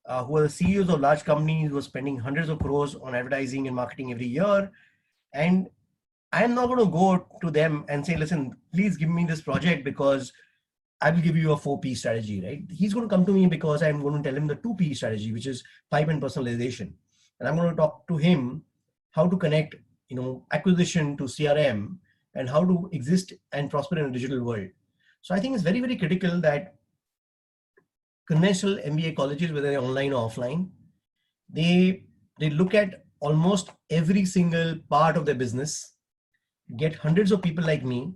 who are the CEOs of large companies who are spending hundreds of crores on advertising and marketing every year. And I'm not going to go to them and say, listen, please give me this project because I will give you a 4P strategy, right? He's going to come to me because I'm going to tell him the 2P strategy, which is pipe and personalization. And I'm going to talk to him how to connect, acquisition to CRM and how to exist and prosper in a digital world. So I think it's very, very critical that conventional MBA colleges, whether they're online or offline, they look at almost every single part of their business, get hundreds of people like me,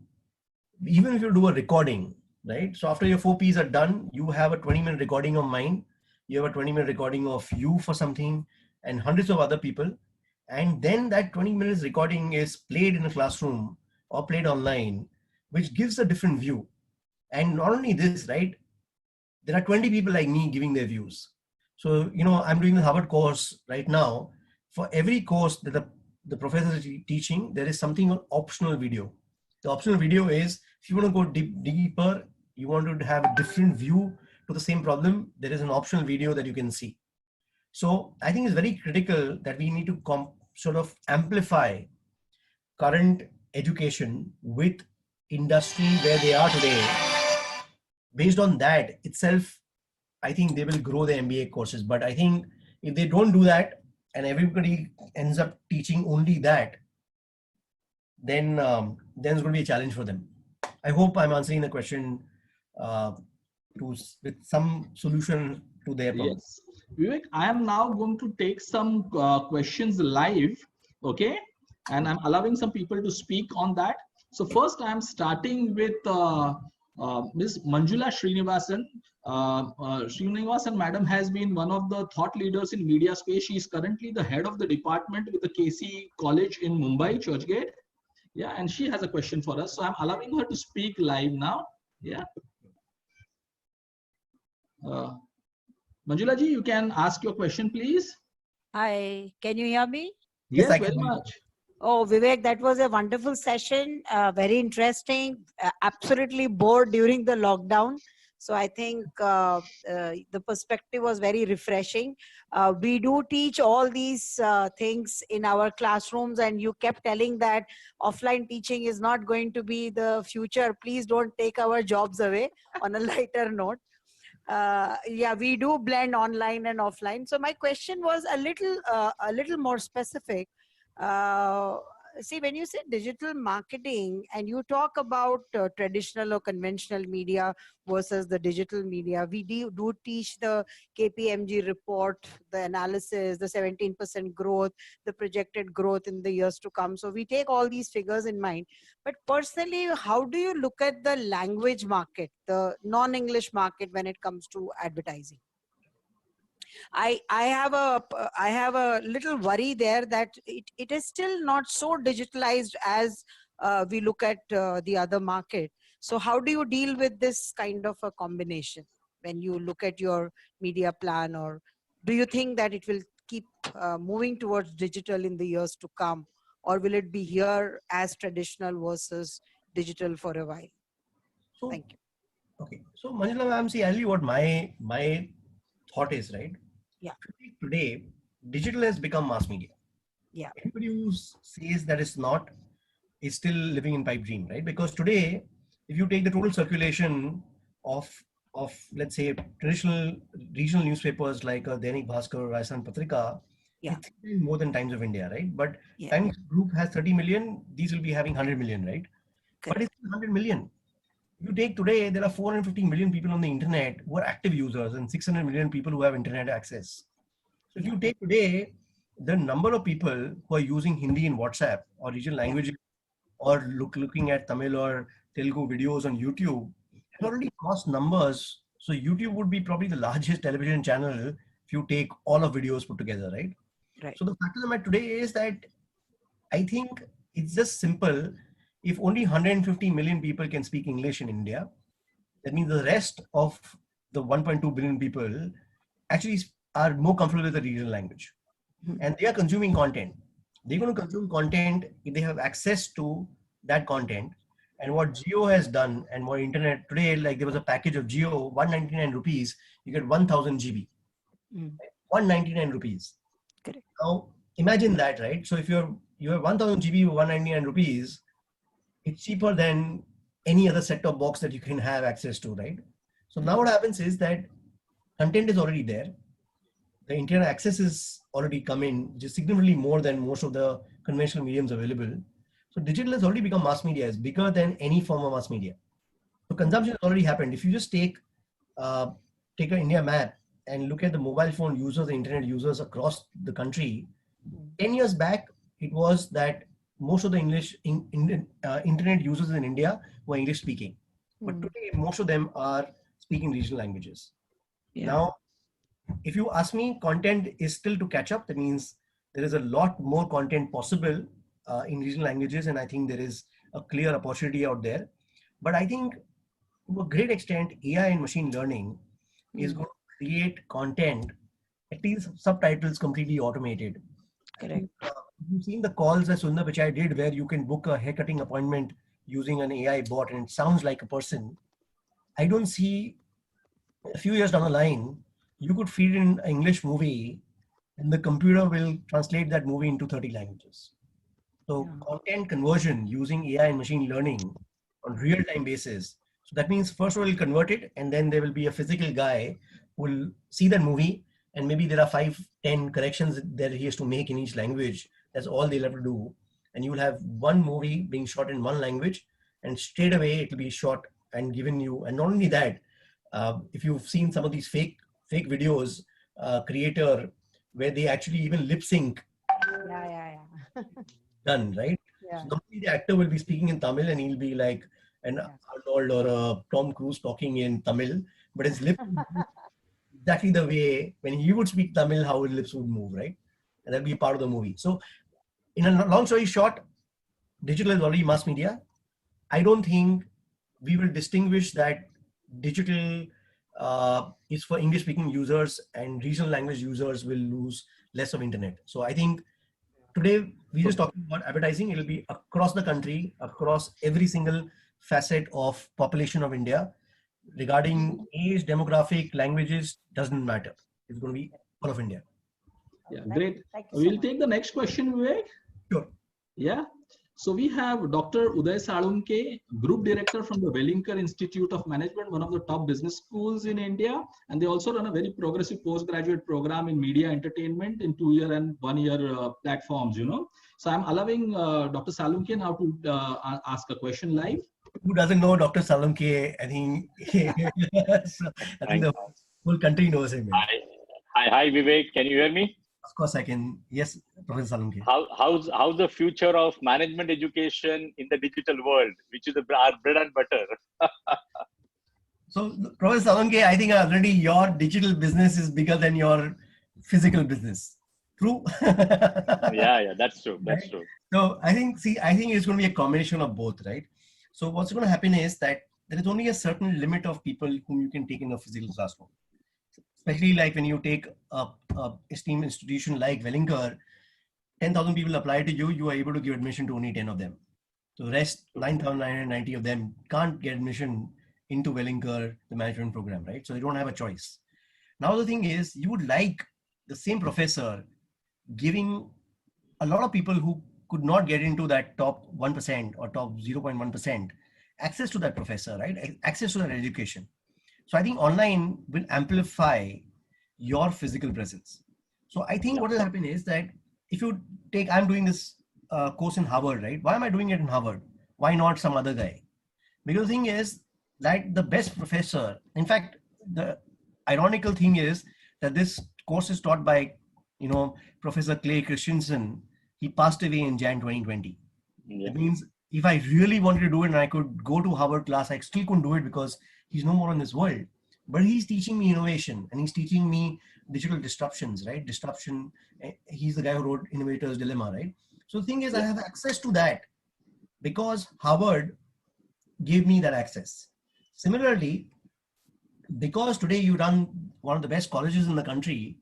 even if you do a recording, right? So after your 4Ps are done, you have a 20-minute recording of mine, you have a 20-minute recording of you for something and hundreds of other people. And then that 20 minutes recording is played in a classroom or played online, which gives a different view. And not only this, right? There are 20 people like me giving their views. So, I'm doing the Harvard course right now. For every course that the professor is teaching, there is something on optional video. The optional video is, if you want to go deeper, you want to have a different view to the same problem, there is an optional video that you can see. So I think it's very critical that we need to sort of amplify current education with industry where they are today. Based on that itself, I think they will grow the MBA courses. But I think if they don't do that and everybody ends up teaching only that, then there's going to be a challenge for them. I hope I'm answering the question with some solution to their problem. Yes. Vivek, I am now going to take some questions live, okay? And I'm allowing some people to speak on that. So first I'm starting with Ms. Manjula Srinivasan. Srinivasan madam has been one of the thought leaders in media space. She is currently the head of the department with the KC College in Mumbai, Churchgate. Yeah, and she has a question for us. So I'm allowing her to speak live now. Yeah. Manjula ji, you can ask your question, please. Hi, can you hear me? Yes, very much. Oh, Vivek, that was a wonderful session. Very interesting. Absolutely bored during the lockdown. So I think the perspective was very refreshing. We do teach all these things in our classrooms, and you kept telling that offline teaching is not going to be the future. Please don't take our jobs away. On a lighter note. Yeah, we do blend online and offline. So my question was a little more specific. See, when you say digital marketing and you talk about traditional or conventional media versus the digital media, we do teach the KPMG report, the analysis, the 17% growth, the projected growth in the years to come. So we take all these figures in mind. But personally, how do you look at the language market, the non-English market when it comes to advertising? I have a little worry there that it is still not so digitalized as we look at the other market. So how do you deal with this kind of a combination when you look at your media plan, or do you think that it will keep moving towards digital in the years to come, or will it be here as traditional versus digital for a while? So, thank you. Okay, so Manjula ma'am, see, I'll tell you what my thought is, right? Yeah. Today, digital has become mass media. Yeah. Anybody who says that it's not is still living in pipe dream, right? Because today, if you take the total circulation of let's say traditional regional newspapers like Dainik Bhaskar or Rajasthan Patrika, yeah, it's more than Times of India, right? But yeah, Times Group has 30 million. These will be having 100 million, right? Okay. But it's 100 million. If you take today, there are 450 million people on the internet who are active users and 600 million people who have internet access. So if you take today, the number of people who are using Hindi in WhatsApp or regional languages or looking at Tamil or Telugu videos on YouTube has already crossed numbers. So YouTube would be probably the largest television channel if you take all of videos put together, right? Right. So the fact of the matter today is that I think it's just simple. If only 150 million people can speak English in India, that means the rest of the 1.2 billion people actually are more comfortable with the regional language. And they are consuming content. They're going to consume content if they have access to that content. And what Jio has done and what internet today, like there was a package of Jio, 199 rupees, you get 1000 GB. 199 rupees. Correct. Now imagine that, right? So if you have 1000 GB, 199 rupees, it's cheaper than any other set-top box that you can have access to, right? So now what happens is that content is already there. The internet access is already come in, which is significantly more than most of the conventional mediums available. So digital has already become mass media, is bigger than any form of mass media. So consumption has already happened. If you just take an India map and look at the mobile phone users, the internet users across the country, 10 years back, it was that most of the internet users in India were English speaking. But today, most of them are speaking regional languages. Now, if you ask me, content is still to catch up. That means there is a lot more content possible in regional languages. And I think there is a clear opportunity out there. But I think to a great extent, AI and machine learning is going to create content, at least subtitles completely automated. Correct. You've seen the calls that Sundar Pichai did where you can book a haircutting appointment using an AI bot and it sounds like a person. I don't see a few years down the line, you could feed in an English movie and the computer will translate that movie into 30 languages. So content conversion using AI and machine learning on real-time basis. So that means first of all, you'll convert it and then there will be a physical guy who will see that movie and maybe there are 5-10 corrections that he has to make in each language. That's all they'll have to do. And you will have one movie being shot in one language and straight away it will be shot and given you. And not only that, if you've seen some of these fake videos, creator, where they actually even lip sync. Done, right? Yeah. So normally the actor will be speaking in Tamil and he'll be like an Arnold or a Tom Cruise talking in Tamil, but his lip exactly the way when he would speak Tamil, how his lips would move, right? And that'll be part of the movie. So in a long story short, digital is already mass media. I don't think we will distinguish that digital is for English speaking users and regional language users will lose less of internet. So I think today we're just talking about advertising. It'll be across the country, across every single facet of population of India. Regarding age, demographic, languages, doesn't matter. It's going to be all of India. Yeah, great. We'll take the next question, Vivek. Sure. Yeah. So we have Dr. Uday Salunke, Group Director from the Wellinger Institute of Management, one of the top business schools in India. And they also run a very progressive postgraduate program in media entertainment in 2-year and 1-year platforms, So I'm allowing Dr. Salunke now to ask a question live. Who doesn't know Dr. Salunke? I think, the whole country knows him. Hi, Vivek. Can you hear me? Of course, I can. Yes, Professor Salunke. How's the future of management education in the digital world, which is our bread and butter? So, Professor Salunke, I think already your digital business is bigger than your physical business. True? Yeah, that's true. That's true. So, I think it's going to be a combination of both, right? So, what's going to happen is that there is only a certain limit of people whom you can take in a physical classroom. Especially like when you take a esteemed institution like Wellinger, 10,000 people apply to you, you are able to give admission to only 10 of them. So the rest 9,990 of them can't get admission into Wellinger, the management program, right? So they don't have a choice. Now the thing is, you would like the same professor giving a lot of people who could not get into that top 1% or top 0.1% access to that professor, right? Access to that education. So I think online will amplify your physical presence. So I think what will happen is that if you take, I'm doing this course in Harvard, right? Why am I doing it in Harvard? Why not some other guy? Because the thing is that the best professor, in fact, the ironical thing is that this course is taught by you know, Professor Clay Christensen, he passed away in Jan 2020. Yeah. It means if I really wanted to do it and I could go to Harvard class, I still couldn't do it because he's no more in this world. But he's teaching me innovation and he's teaching me digital disruptions, right? Disruption. He's the guy who wrote Innovator's Dilemma, right? So the thing is, I have access to that because Harvard gave me that access. Similarly, because today you run one of the best colleges in the country,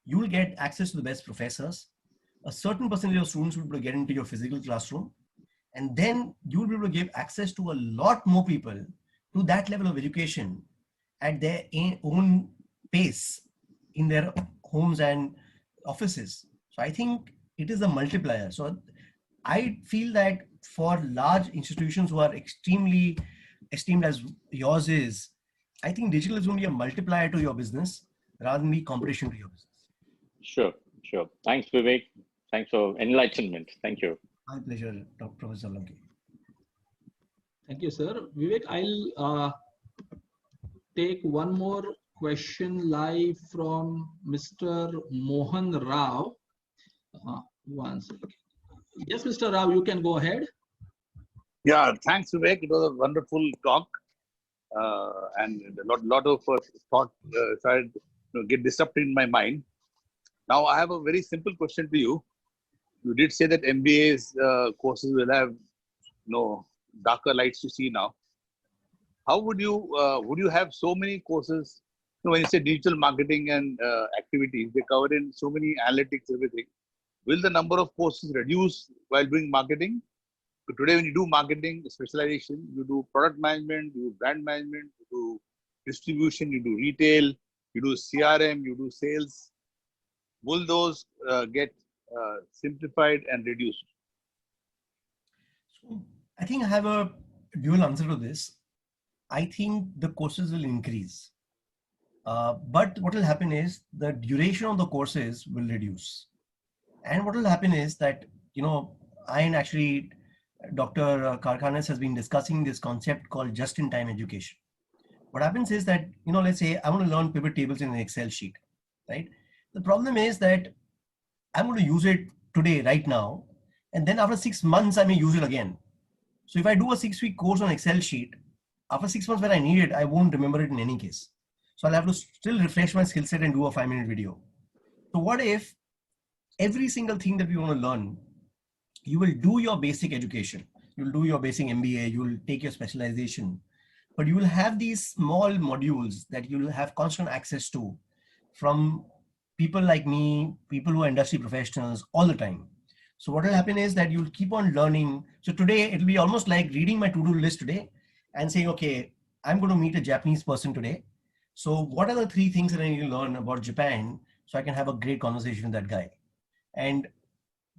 you will get access to the best professors. A certain percentage of students will be able to get into your physical classroom. And then you will be able to give access to a lot more people to that level of education at their own pace in their homes and offices. So I think it is a multiplier. So I feel that for large institutions who are extremely esteemed as yours is, I think digital is only a multiplier to your business rather than be competition to your business. Sure, sure. Thanks, Vivek. Thanks for enlightenment. Thank you. My pleasure, Dr. Professor Solanki. Thank you, sir. Vivek, I'll take one more question live from Mr. Mohan Rao. One second. Yes, Mr. Rao, you can go ahead. Yeah, thanks, Vivek. It was a wonderful talk, and a lot of thought started get disrupted in my mind. Now, I have a very simple question to you. You did say that MBA's courses will have darker lights to see now. How would you have so many courses? When you say digital marketing and activities, they cover in so many analytics, everything. Will the number of courses reduce while doing marketing? So today, when you do marketing specialization, you do product management, you do brand management, you do distribution, you do retail, you do CRM, you do sales. Will those get simplified and reduced? So I think I have a dual answer to this. I think the courses will increase. But what will happen is the duration of the courses will reduce. And what will happen is that, I and actually Dr. Karkhanis has been discussing this concept called just-in-time education. What happens is that, let's say I want to learn pivot tables in an Excel sheet, right? The problem is that I'm going to use it today, right now, and then after 6 months, I may use it again. So if I do a 6-week course on Excel sheet, after 6 months when I need it, I won't remember it in any case. So I'll have to still refresh my skill set and do a 5-minute video. So what if every single thing that we want to learn, you will do your basic education, you'll do your basic MBA, you'll take your specialization, but you will have these small modules that you will have constant access to from people like me, people who are industry professionals all the time. So what will happen is that you'll keep on learning. So today it'll be almost like reading my to-do list today and saying, okay, I'm going to meet a Japanese person today. So what are the 3 things that I need to learn about Japan so I can have a great conversation with that guy? And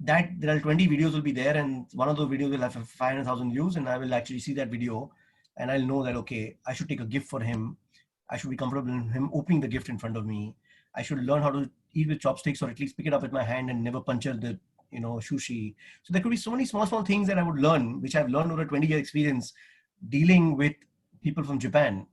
that there are 20 videos will be there, and one of those videos will have 500,000 views, and I will actually see that video and I'll know that, okay, I should take a gift for him. I should be comfortable in him opening the gift in front of me. I should learn how to eat with chopsticks, or at least pick it up with my hand and never puncture the sushi. So there could be so many small things that I would learn, which I've learned over a 20-year experience dealing with people from Japan.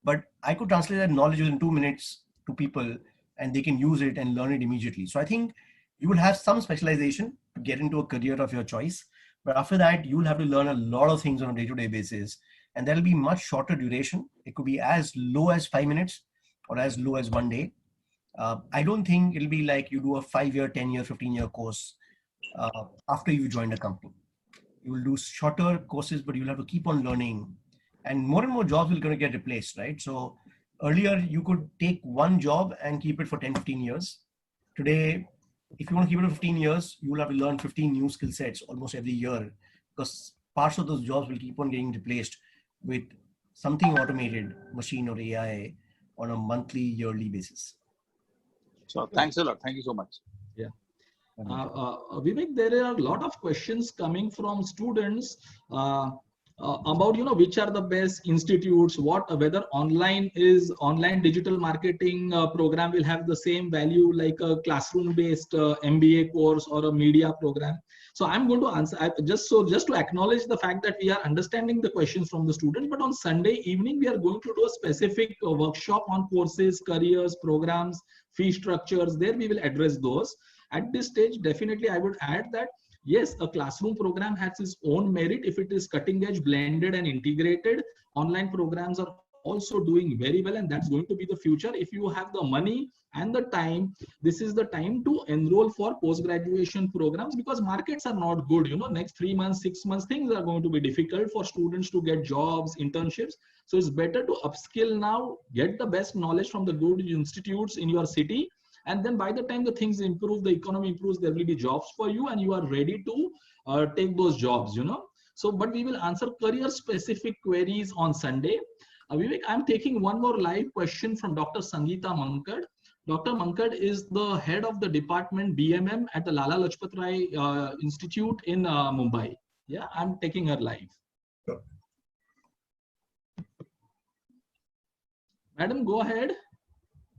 But I could translate that knowledge within 2 minutes to people, and they can use it and learn it immediately. So I think you will have some specialization to get into a career of your choice. But after that, you'll have to learn a lot of things on a day-to-day basis. And that'll be much shorter duration. It could be as low as 5 minutes or as low as 1 day. I don't think it'll be like you do a 5-year, 10-year, 15-year course after you join a company. You will do shorter courses, but you'll have to keep on learning. And more jobs will going to get replaced, right? So earlier you could take one job and keep it for 10, 15 years. Today, if you want to keep it for 15 years, you will have to learn 15 new skill sets almost every year, because parts of those jobs will keep on getting replaced with something automated, machine or AI, on a monthly, yearly basis. So thanks a lot. Thank you so much. Yeah. Vivek, there are a lot of questions coming from students about which are the best institutes, whether online digital marketing program will have the same value like a classroom based MBA course or a media program. So I'm going to answer just to acknowledge the fact that we are understanding the questions from the student, but on Sunday evening we are going to do a specific workshop on courses, careers, programs, fee structures. There we will address those. At this stage, definitely I would add that yes, a classroom program has its own merit if it is cutting edge, blended and integrated. Online programs are also doing very well, and that's going to be the future. If you have the money and the time, this is the time to enroll for post-graduation programs, because markets are not good. Next 3 months, 6 months, things are going to be difficult for students to get jobs, internships. So it's better to upskill now, get the best knowledge from the good institutes in your city, and then by the time the things improve, the economy improves, there will be jobs for you and you are ready to take those jobs. So but we will answer career specific queries on Sunday. Vivek, I'm taking one more live question from Dr. Sangeeta Mankad. Dr. Mankad is the head of the department BMM at the Lala Lajpat Rai Institute in Mumbai. Yeah, I'm taking her live. Sure. Madam, go ahead.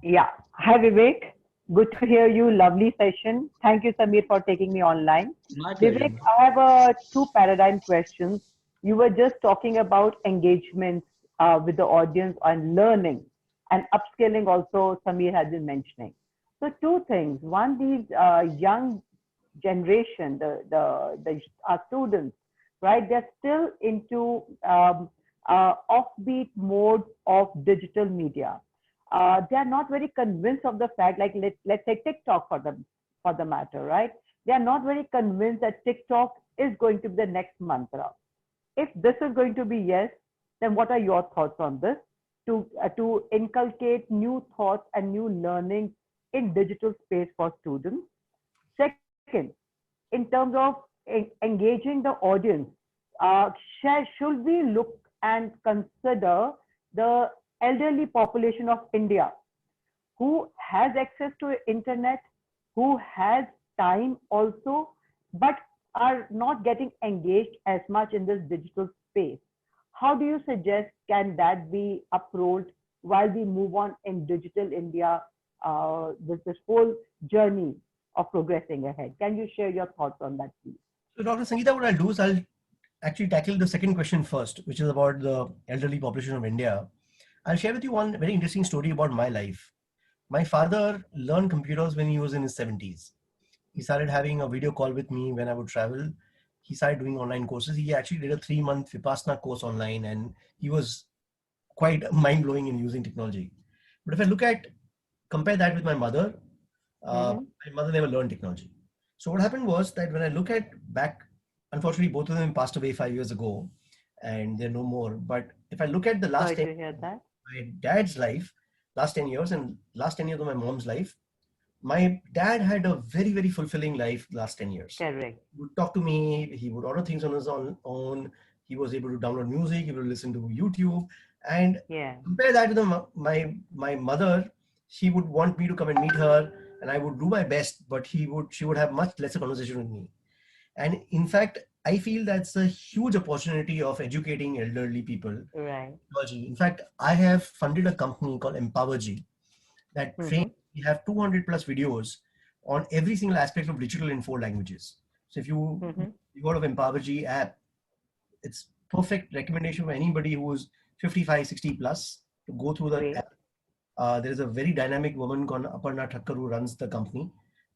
Yeah. Hi, Vivek. Good to hear you. Lovely session. Thank you, Samir, for taking me online. My pleasure. Vivek, I have two paradigm questions. You were just talking about engagements with the audience and learning, and upskilling also Samir has been mentioning. So two things. One, these young generation, our students, right? They're still into offbeat mode of digital media. They are not very convinced of the fact, like let's take TikTok for the matter, right? They are not very convinced that TikTok is going to be the next mantra. If this is going to be yes, then what are your thoughts on this? To inculcate new thoughts and new learning in digital space for students. Second, in terms of engaging the audience, should we look and consider the elderly population of India who has access to internet, who has time also, but are not getting engaged as much in this digital space? How do you suggest can that be approached while we move on in digital India, this whole journey of progressing ahead? Can you share your thoughts on that, please? So Dr. Sangeeta, what I'll do is I'll actually tackle the second question first, which is about the elderly population of India. I'll share with you one very interesting story about my life. My father learned computers when he was in his 70s. He started having a video call with me when I would travel. He started doing online courses. He actually did a 3-month Vipassana course online, and he was quite mind-blowing in using technology. But if I compare that with my mother, my mother never learned technology. So what happened was that when I look at back, unfortunately, both of them passed away 5 years ago, and they're no more. But if I look at the last 10 years, my dad's life, last 10 years, and last 10 years of my mom's life, my dad had a very, very fulfilling life last 10 years. Correct. He would talk to me, he would order things on his own, he was able to download music, he would listen to YouTube. And compare that to my mother, she would want me to come and meet her, and I would do my best, but she would have much lesser conversation with me. And in fact, I feel that's a huge opportunity of educating elderly people. Right. In fact, I have funded a company called EmpowerG that trains. We have 200 plus videos on every single aspect of digital in 4 languages. So if you go to EmpowerG app, it's perfect recommendation for anybody who is 55, 60 plus to go through the app. There is a very dynamic woman called Aparna Thakkar who runs the company,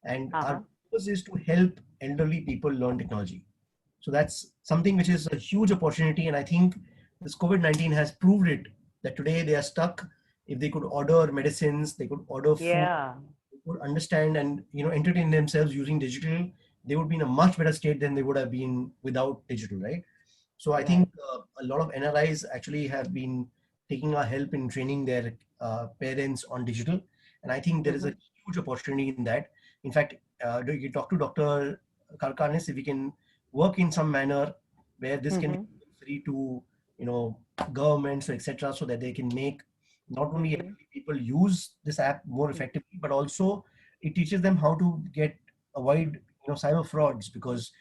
and our purpose is to help elderly people learn technology. So that's something which is a huge opportunity, and I think this COVID-19 has proved it, that today they are stuck. If they could order medicines, they could order food, they could understand and entertain themselves using digital, they would be in a much better state than they would have been without digital, right? So I think a lot of NRIs actually have been taking our help in training their parents on digital, and I think there is a huge opportunity in that. In fact, you talk to Dr. Karkanis, if we can work in some manner where this can be free to governments, etc., so that they can make not only people use this app more effectively, but also it teaches them how to avoid cyber frauds, because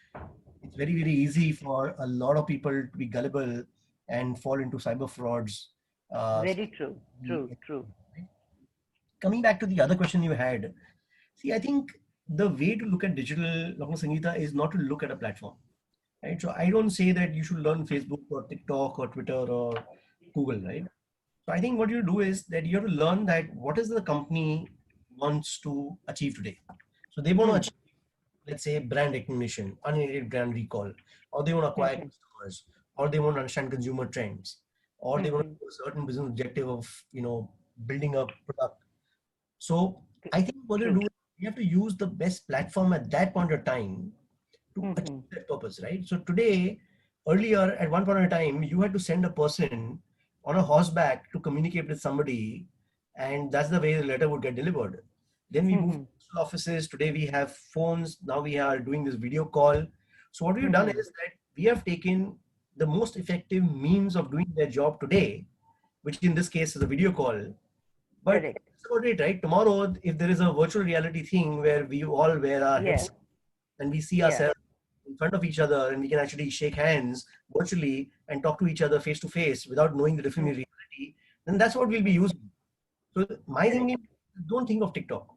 it's very, very easy for a lot of people to be gullible and fall into cyber frauds. Very true. True. Coming back to the other question you had, see, I think the way to look at digital, Dr. Sangeeta, is not to look at a platform. Right? So I don't say that you should learn Facebook or TikTok or Twitter or Google, right? So I think what you do is that you have to learn that what is the company wants to achieve today. So they want to achieve let's say, brand recognition, unaided brand recall, or they want to acquire customers, or they want to understand consumer trends, or they want to do a certain business objective of, building a product. So I think what you do is you have to use the best platform at that point of time to achieve that purpose, right? So today, earlier at one point in time, you had to send a person on a horseback to communicate with somebody, and that's the way the letter would get delivered. Then we moved to offices. Today we have phones. Now we are doing this video call. So what we've done is that we have taken the most effective means of doing their job today, which in this case is a video call. But that's about it, right? Tomorrow, if there is a virtual reality thing where we all wear our headsets and we see ourselves in front of each other and we can actually shake hands virtually and talk to each other face to face without knowing the difference in reality, then that's what we'll be using. So my thing is, don't think of TikTok.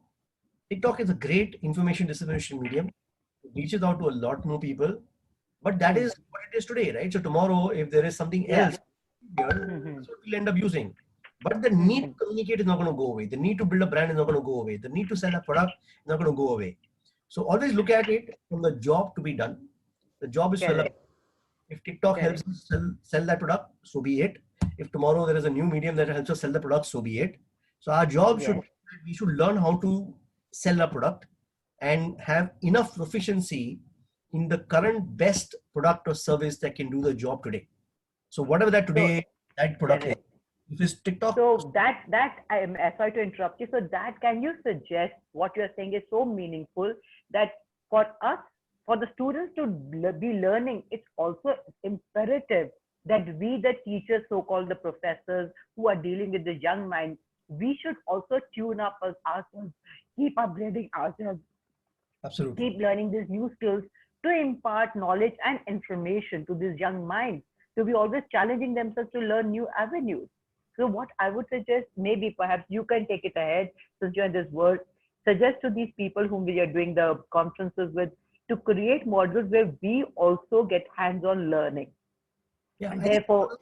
TikTok is a great information dissemination medium. It reaches out to a lot more people, but that is what it is today, right? So tomorrow, if there is something else here, that's what we'll end up using. But the need to communicate is not going to go away. The need to build a brand is not going to go away. The need to sell a product is not going to go away. So always look at it from the job to be done. The job is sell. If TikTok helps us sell that product, so be it. If tomorrow there is a new medium that helps us sell the product, so be it. So our job we should learn how to sell a product and have enough proficiency in the current best product or service that can do the job today. So whatever that today, that product is. If it's TikTok. So that I'm sorry to interrupt you. So that, can you suggest, what you're saying is so meaningful, that for us, for the students to be learning, it's also imperative that we, the teachers, so-called the professors who are dealing with the young minds, we should also tune up ourselves, keep upgrading ourselves, absolutely, keep learning these new skills to impart knowledge and information to these young minds. So we always challenging themselves to learn new avenues. So what I would suggest, maybe perhaps you can take it ahead since you're in this world, suggest to these people whom we are doing the conferences with to create modules where we also get hands-on learning. Yeah. And therefore,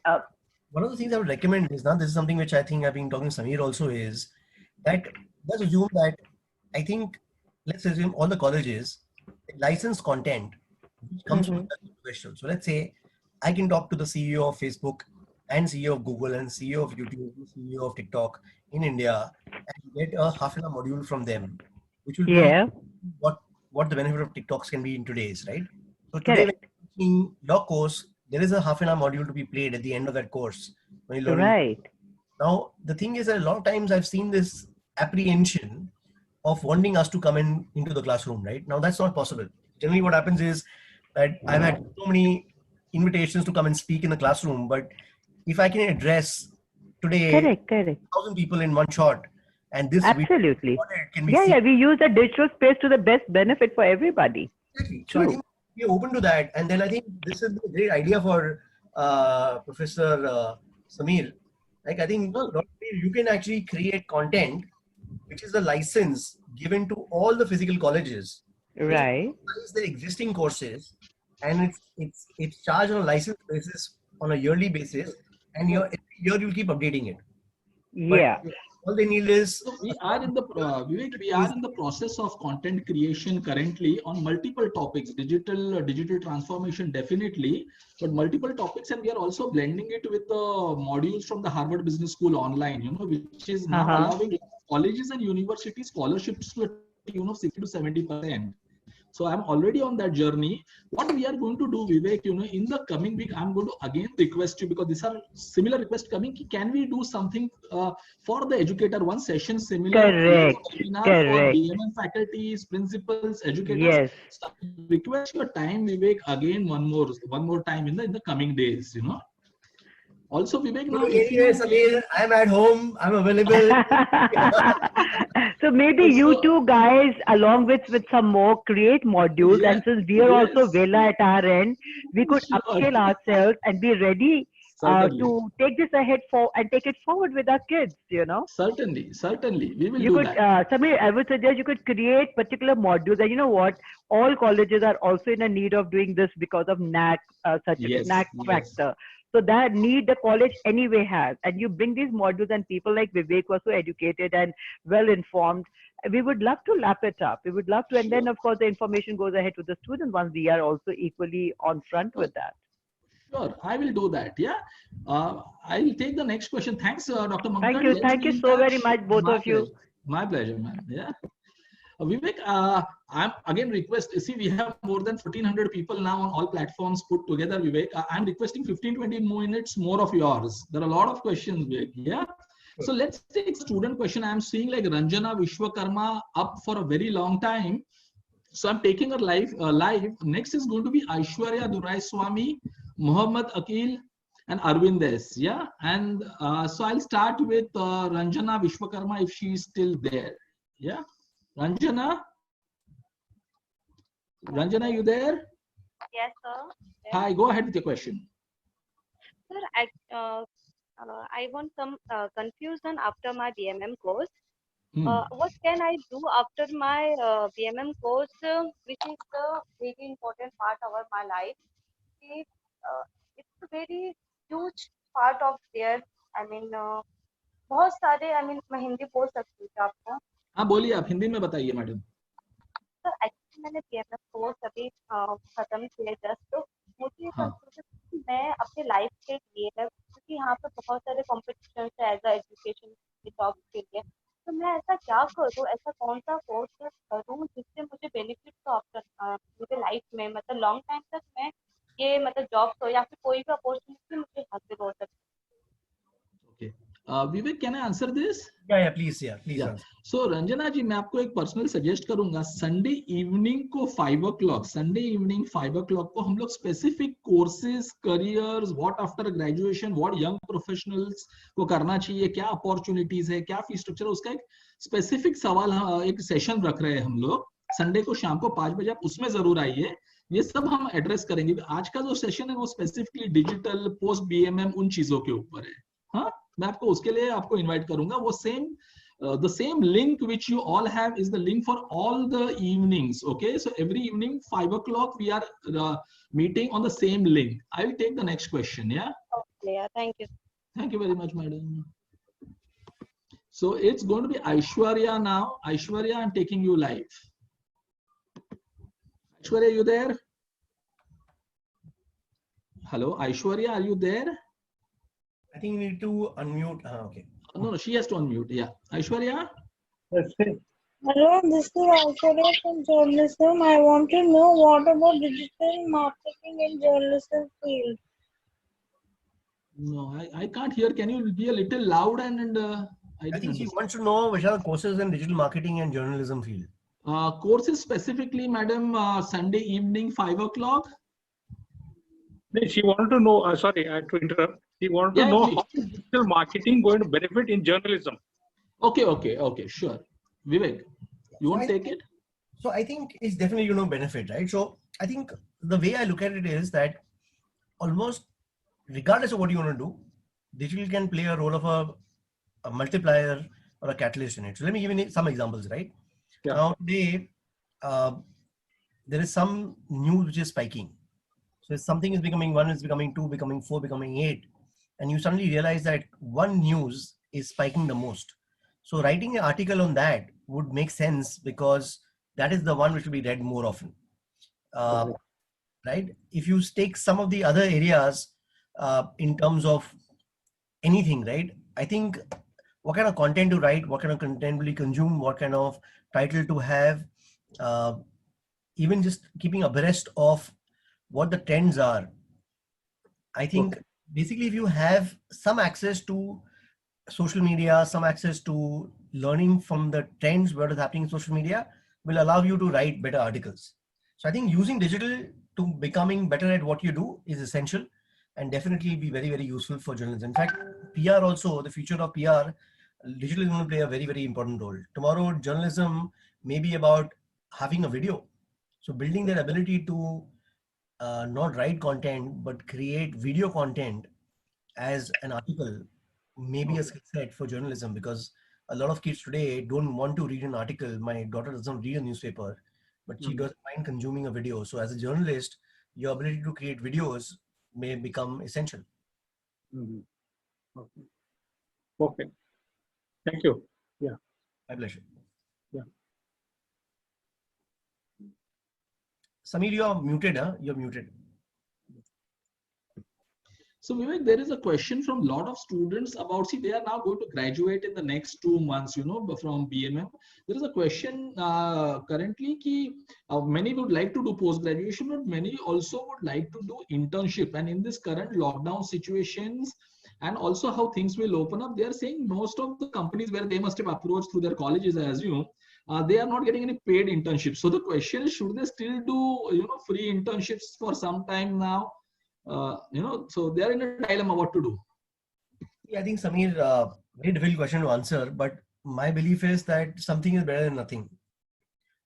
one of the things I would recommend is, now this is something which I think I've been talking to Samir also, is that let's assume that, let's assume all the colleges license content which comes from the professional. So let's say I can talk to the CEO of Facebook and CEO of Google and CEO of YouTube and CEO of TikTok in India and get a half an hour module from them, which will be what the benefit of TikToks can be in today's, right? So today in your course, there is a half an hour module to be played at the end of that course. When you learn. Now, the thing is that a lot of times I've seen this apprehension of wanting us to come into the classroom, right? Now, that's not possible. Generally, what happens is that I've had so many invitations to come and speak in the classroom, but if I can address today 1,000 people in one shot, and this absolutely can be we use the digital space to the best benefit for everybody. Exactly. So I think we're open to that, and then I think this is a great idea for Professor Samir. Like, I think you can actually create content which is a license given to all the physical colleges, right? The existing courses, and it's charged on a license basis on a yearly basis, and every year you'll keep updating it. But all they need is, so we are in the Vivek, we are in the process of content creation currently on multiple topics, digital transformation definitely, but multiple topics, and we are also blending it with the modules from the Harvard Business School online, which is now allowing colleges and university scholarships to the tune of 60 to 70%. So I'm already on that journey. What we are going to do, Vivek, in the coming week, I'm going to again request you, because these are similar requests coming. Can we do something for the educator, one session similar webinar for BMM faculties, principals, educators? So request your time, Vivek, again one more time in the coming days. Also, Vivek, now Samir, I'm at home, I'm available. So maybe you two guys, along with some more, create modules, and since we are also Vela at our end, we could upscale ourselves and be ready to take this ahead and take it forward with our kids, Certainly, we will do that. Samir, I would suggest you could create particular modules, and you know what? All colleges are also in a need of doing this because of NAC, NAC factor. So that need the college anyway has. And you bring these modules and people like Vivek who are so educated and well informed. We would love to lap it up. We would love to. And then, of course, the information goes ahead to the students once we are also equally on front with that. Sure, I will do that. Yeah, I will take the next question. Thanks, Dr. Mamta. Thank you. Let's Thank be you in so touch. very much, both of you. My pleasure, man. Yeah. Vivek, I'm again see, we have more than 1,400 people now on all platforms put together, Vivek. I'm requesting 15-20 minutes more of yours. There are a lot of questions, Vivek. Yeah. So let's take student question. I'm seeing like Ranjana Vishwakarma up for a very long time. So I'm taking her live. Next is going to be Aishwarya Durai Swami, Muhammad Akil, and Arvind S. Yeah. And so I'll start with Ranjana Vishwakarma if she is still there. Yeah. Ranjana? Ranjana, you there? Yes, sir. Yes. Hi, go ahead with your question. Sir, I want some confusion after my BMM course. What can I do after my BMM course, which is the very important part of my life? It's a very huge part of there. I mean, बहुत सारे, I mean, मैं हिंदी बोल सकती हूँ क्या आपको? हाँ बोलिए, आप हिंदी में बताइए मैडम. सर एक्चुअली मैंने बीएमएस कोर्स अभी खत्म किया जस्ट, तो मुझे मैं अपने लाइफ के लिए क्योंकि यहाँ पे बहुत सारे कॉम्पिटिशन है एज अ एजुकेशन की जॉब के लिए, तो मैं ऐसा क्या करूँ, ऐसा कौन सा कोर्स करूँ जिससे मुझे बेनिफिट हो मुझे लाइफ में, मतलब लॉन्ग टाइम तक मैं ये मतलब जॉब हो या फिर कोई भी अपॉर्चुनिटी मुझे हासिल हो सकती. Okay. Vivek, can I answer this? Yeah, please. So Ranjana जी, मैं आपको एक पर्सनल सजेस्ट करूंगा, संडे इवनिंग को 5 o'clock, संडे इवनिंग 5 o'clock को हम लोग specific courses, careers, what after graduation, what young professionals को करना चाहिए, क्या अपॉर्चुनिटीज है, क्या फीस स्ट्रक्चर, उसका एक स्पेसिफिक सवाल, एक सेशन रख रहे हैं हम लोग संडे को शाम को 5 बजे. आप उसमें जरूर आइए, ये सब हम एड्रेस करेंगे. आज का जो सेशन है वो स्पेसिफिकली डिजिटल, पोस्ट बीएमएम, उन चीजों के ऊपर है. हाँ, मैं आपको उसके लिए आपको इनवाइट करूंगा. वो same the same link which you all have is the link for all the evenings. Okay, so every evening 5 o'clock we are meeting on the same link. I will take the next question. Yeah. Okay, yeah, thank you. Thank you very much, madam. So it's going to be Aishwarya now. Aishwarya, I'm taking you live. Aishwarya, you there? Hello, Aishwarya, are you there? I think you need to unmute. Okay. No, she has to unmute. Yeah, Aishwarya. Hello, this is Aishwarya from journalism. I want to know what about digital marketing in journalism field. No, I can't hear. Can you be a little loud and I think she wants to know which are the courses in digital marketing and journalism field. Courses specifically, madam, Sunday evening 5 o'clock. She wanted to know. Sorry, I had to interrupt. She wanted to know how is digital marketing going to benefit in journalism. Okay, sure. Vivek, you want to take it? So I think it's definitely benefit, right? So I think the way I look at it is that almost regardless of what you want to do, digital can play a role of a multiplier or a catalyst in it. So let me give you some examples, right? Yeah. Now today, there is some news which is spiking. So if something is becoming 1, is becoming 2, becoming 4, becoming 8, and you suddenly realize that one news is spiking the most. So writing an article on that would make sense because that is the one which will be read more often, right? If you take some of the other areas in terms of anything, right? I think what kind of content to write, what kind of content will you consume, what kind of title to have, even just keeping abreast of what the trends are. I think basically if you have some access to social media, some access to learning from the trends, what is happening in social media will allow you to write better articles. So I think using digital to becoming better at what you do is essential and definitely be very, very useful for journalism. In fact, PR also, the future of PR, digital is going to play a very, very important role. Tomorrow, journalism may be about having a video. So building that ability to not write content, but create video content as an article may be a skill set for journalism, because a lot of kids today don't want to read an article. My daughter doesn't read a newspaper, but she doesn't mind consuming a video. So as a journalist, your ability to create videos may become essential. Mhm. Okay. Okay. Thank you. Yeah. My pleasure. Yeah. Samir, you are muted, huh? You're muted. So Vivek, there is a question from a lot of students about, see, they are now going to graduate in the next 2 months, you know, from BMM. There is a question currently ki, many would like to do post-graduation, but many also would like to do internship. And in this current lockdown situations, and also how things will open up, they are saying most of the companies where they must have approached through their colleges, I assume, they are not getting any paid internships. So the question is, should they still do, you know, free internships for some time now? You know, so they are in a dilemma what to do. Yeah, I think Samir, very difficult question to answer, but my belief is that something is better than nothing.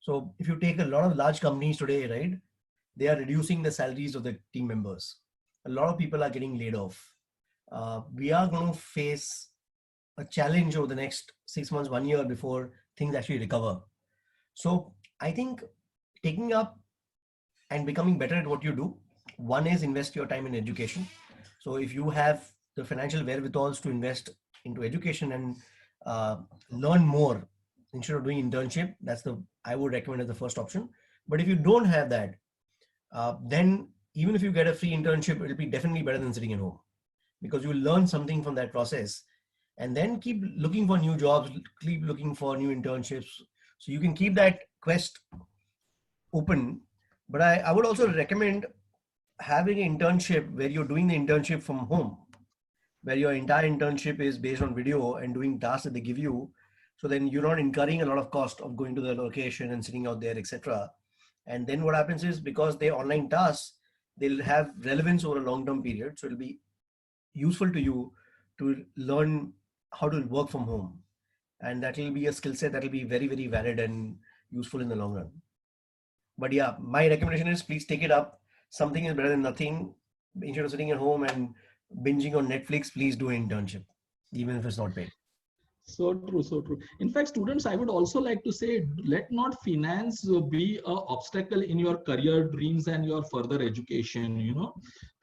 So if you take a lot of large companies today, right, they are reducing the salaries of the team members. A lot of people are getting laid off. We are going to face a challenge over the next 6 months, 1 year before things actually recover. So I think taking up and becoming better at what you do, one is invest your time in education. So if you have the financial wherewithals to invest into education and learn more instead of doing internship, I would recommend as the first option. But if you don't have that, then even if you get a free internship, it'll be definitely better than sitting at home, because you learn something from that process, and then keep looking for new jobs, keep looking for new internships. So you can keep that quest open. But I would also recommend having an internship where you're doing the internship from home, where your entire internship is based on video and doing tasks that they give you. So then you're not incurring a lot of cost of going to the location and sitting out there, etc. And then what happens is, because they're online tasks, they'll have relevance over a long-term period. So it'll be useful to you to learn how to work from home. And that will be a skill set that will be very, very valid and useful in the long run. But yeah, my recommendation is please take it up. Something is better than nothing. Instead of sitting at home and binging on Netflix, please do an internship, even if it's not paid. So true, so true. In fact, students, I would also like to say, let not finance be an obstacle in your career dreams and your further education. You know,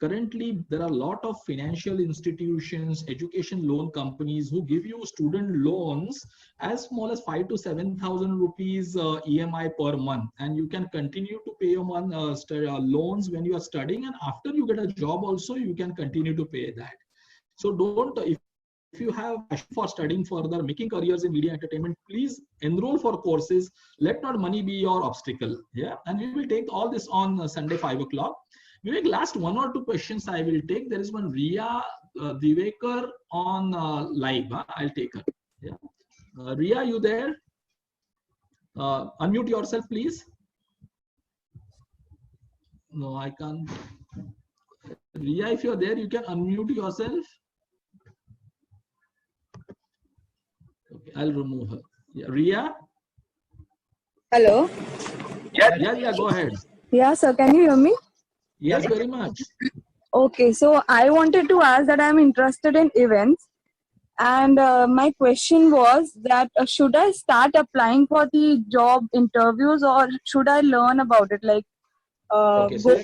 currently there are a lot of financial institutions, education loan companies who give you student loans as small as 5,000 to 7,000 rupees EMI per month, and you can continue to pay your loans when you are studying, and after you get a job also you can continue to pay that. So don't, if you have passion for studying further, making careers in media entertainment, please enroll for courses. Let not money be your obstacle. Yeah, and we will take all this on Sunday 5 o'clock. Vivek, last 1 or 2 questions I will take. There is one Ria Divekar on live. I'll take her. Yeah, Ria, you there? Unmute yourself, please. No, I can't. Ria, if you're there, you can unmute yourself. Okay, I'll remove her. Yeah, Ria? Hello? Yeah, go ahead. Yeah, sir, can you hear me? Yes, very much. Okay, so I wanted to ask that I'm interested in events. And my question was that should I start applying for the job interviews, or should I learn about it? Like, Okay, go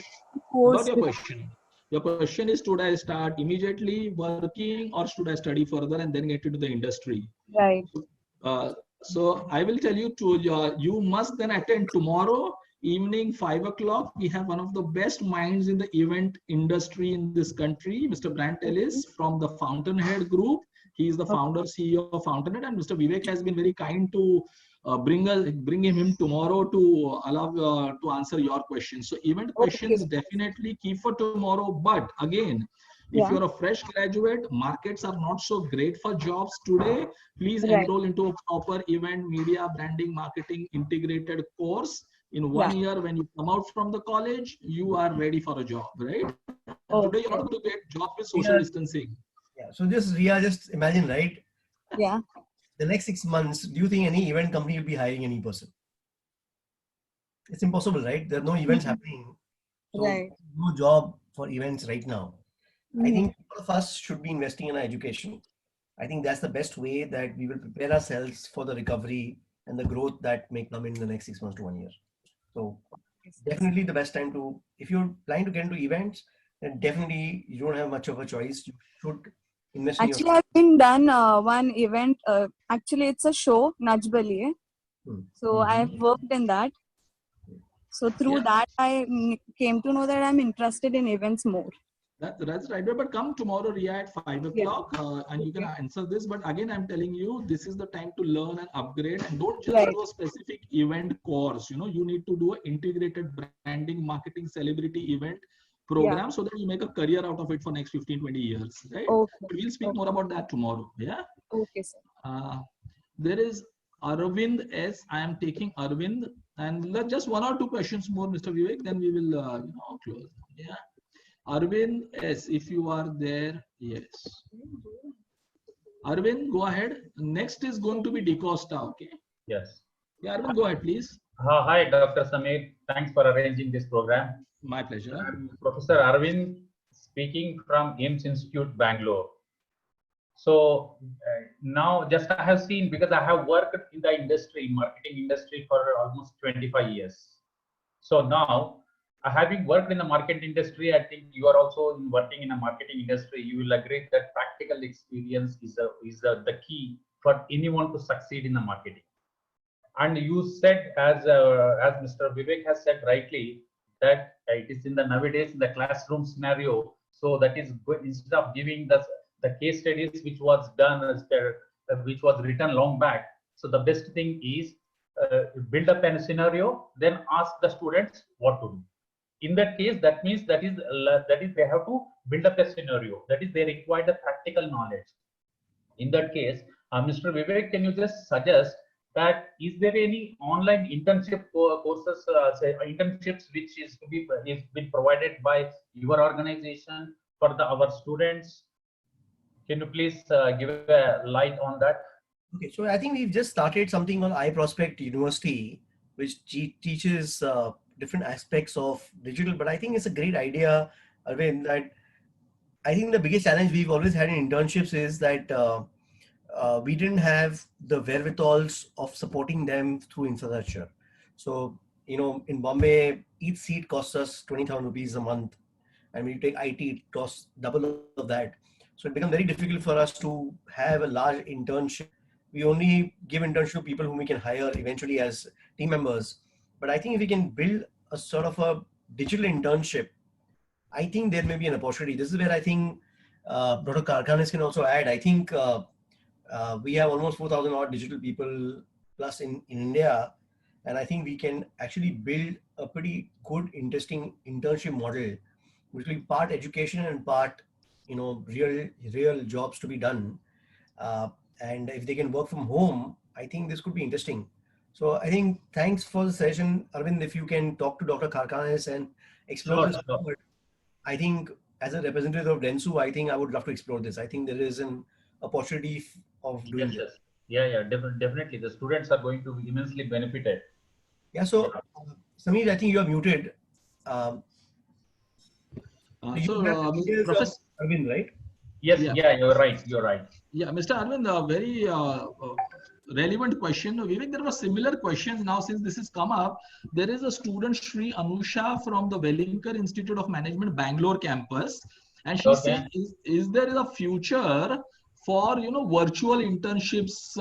so got your question. Your question is, should I start immediately working or should I study further and then get into the industry? Right. So I will tell you you must then attend tomorrow evening 5 o'clock. We have one of the best minds in the event industry in this country, Mr. Brant Ellis from the Fountainhead Group. He is the founder, CEO of Fountainhead, and Mr. Vivek has been very kind to bring him tomorrow to allow to answer your questions. So event questions definitely keep for tomorrow. But again, if you're a fresh graduate, markets are not so great for jobs today. Please enroll into a proper event, media, branding, marketing integrated course. In 1 year, when you come out from the college, you are ready for a job, right? Today, you're not going to get job with social distancing. Yeah. So Ria, just imagine, right? Yeah. The next 6 months, do you think any event company will be hiring any person? It's impossible, right? There are no events happening. So no job for events right now. I think all of us should be investing in our education. I think that's the best way that we will prepare ourselves for the recovery and the growth that may come in the next 6 months to 1 year. So definitely the best time to, if you're planning to get into events, then definitely you don't have much of a choice. You should invest in Actually, I've been done one event. Actually, it's a show, Naj Baliye. So I've worked in that. So through that, I came to know that I'm interested in events more. That's right. But come tomorrow, Ria, at 5 o'clock, and you can answer this. But again, I'm telling you, this is the time to learn and upgrade, and don't just do a specific event course. You know, you need to do an integrated branding, marketing, celebrity event program so that you make a career out of it for next 15, 20 years, right? But we'll speak more about that tomorrow. Yeah. Okay, sir. There is Arvind S. I am taking Arvind, and just one or two questions more, Mr. Vivek. Then we will, close. Yeah. Arvind S, if you are there, yes. Arvind, go ahead. Next is going to be DeCosta, okay? Yes. Yeah, Arvind, go ahead, please. Hi, Dr. Samir. Thanks for arranging this program. My pleasure. I'm Professor Arvind, speaking from AIMS Institute, Bangalore. So now just I have seen, because I have worked in the industry, marketing industry for almost 25 years. So now, having worked in the marketing industry, I think you are also working in a marketing industry. You will agree that practical experience is the key for anyone to succeed in the marketing. And you said, as Mr. Vivek has said rightly, that it is in the nowadays in the classroom scenario. So that is good, instead of giving the case studies which was done which was written long back. So the best thing is build up a scenario, then ask the students what to do. In that case, that means that is they have to build up a scenario. That is, they require the practical knowledge. In that case, Mr. Vivek, can you just suggest that is there any online internship courses, internships which is been provided by your organization for our students? Can you please give a light on that? Okay, so I think we've just started something on iProspect University, which teaches different aspects of digital, but I think it's a great idea, Arvind, that I think the biggest challenge we've always had in internships is that we didn't have the wherewithals of supporting them through infrastructure. So, you know, in Bombay, each seat costs us 20,000 rupees a month. And when you take IT, it costs double of that. So it becomes very difficult for us to have a large internship. We only give internship to people whom we can hire eventually as team members. But I think if we can build a sort of a digital internship, I think there may be an opportunity. This is where I think Dr. Karkhanis can also add. I think we have almost 4,000 odd digital people plus in India. And I think we can actually build a pretty good, interesting internship model, which will be part education and part, you know, real jobs to be done. And if they can work from home, I think this could be interesting. So I think thanks for the session, Arvind. If you can talk to Dr. Karkhanis and explore this forward, I think as a representative of Dentsu, I think I would love to explore this. I think there is an opportunity of doing this. Yeah, definitely. The students are going to be immensely benefited. Yeah, so Samir, I think you are muted. Professor Arvind, right? Yes, yeah, you're right. Yeah, Mr. Arvind, a very relevant question. Vivek, there was similar questions now since this has come up. There is a student, Shri Anusha, from the Wellinkar Institute of Management, Bangalore campus. And she said, is there a future for, you know, virtual internships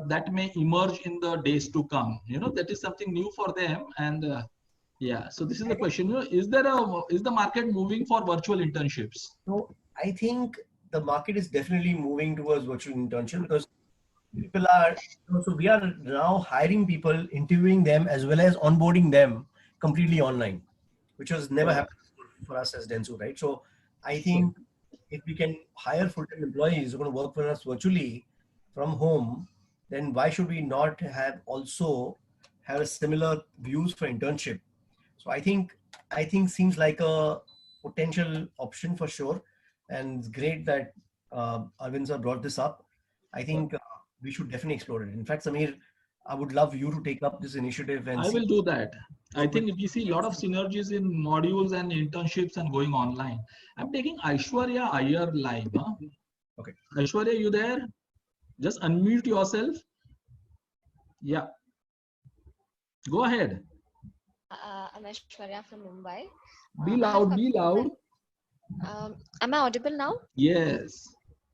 that may emerge in the days to come? You know, that is something new for them. And yeah, so this is the question. Is the market moving for virtual internships? So I think the market is definitely moving towards virtual internship because people are, so we are now hiring people, interviewing them as well as onboarding them completely online, which was never happened for us as Dentsu, right? So I think if we can hire full-time employees who are going to work for us virtually from home, then why should we not have a similar views for internship? So I think seems like a potential option for sure. And it's great that Arvind sir brought this up. I think we should definitely explore it. In fact, Samir, I would love you to take up this initiative. And I will do that. I think we see a lot of synergies in modules and internships and going online. I'm taking Aishwarya Iyer live. Huh? Okay. Aishwarya, you there? Just unmute yourself. Yeah. Go ahead. I'm Aishwarya from Mumbai. Be loud, be loud. Am I audible now? Yes.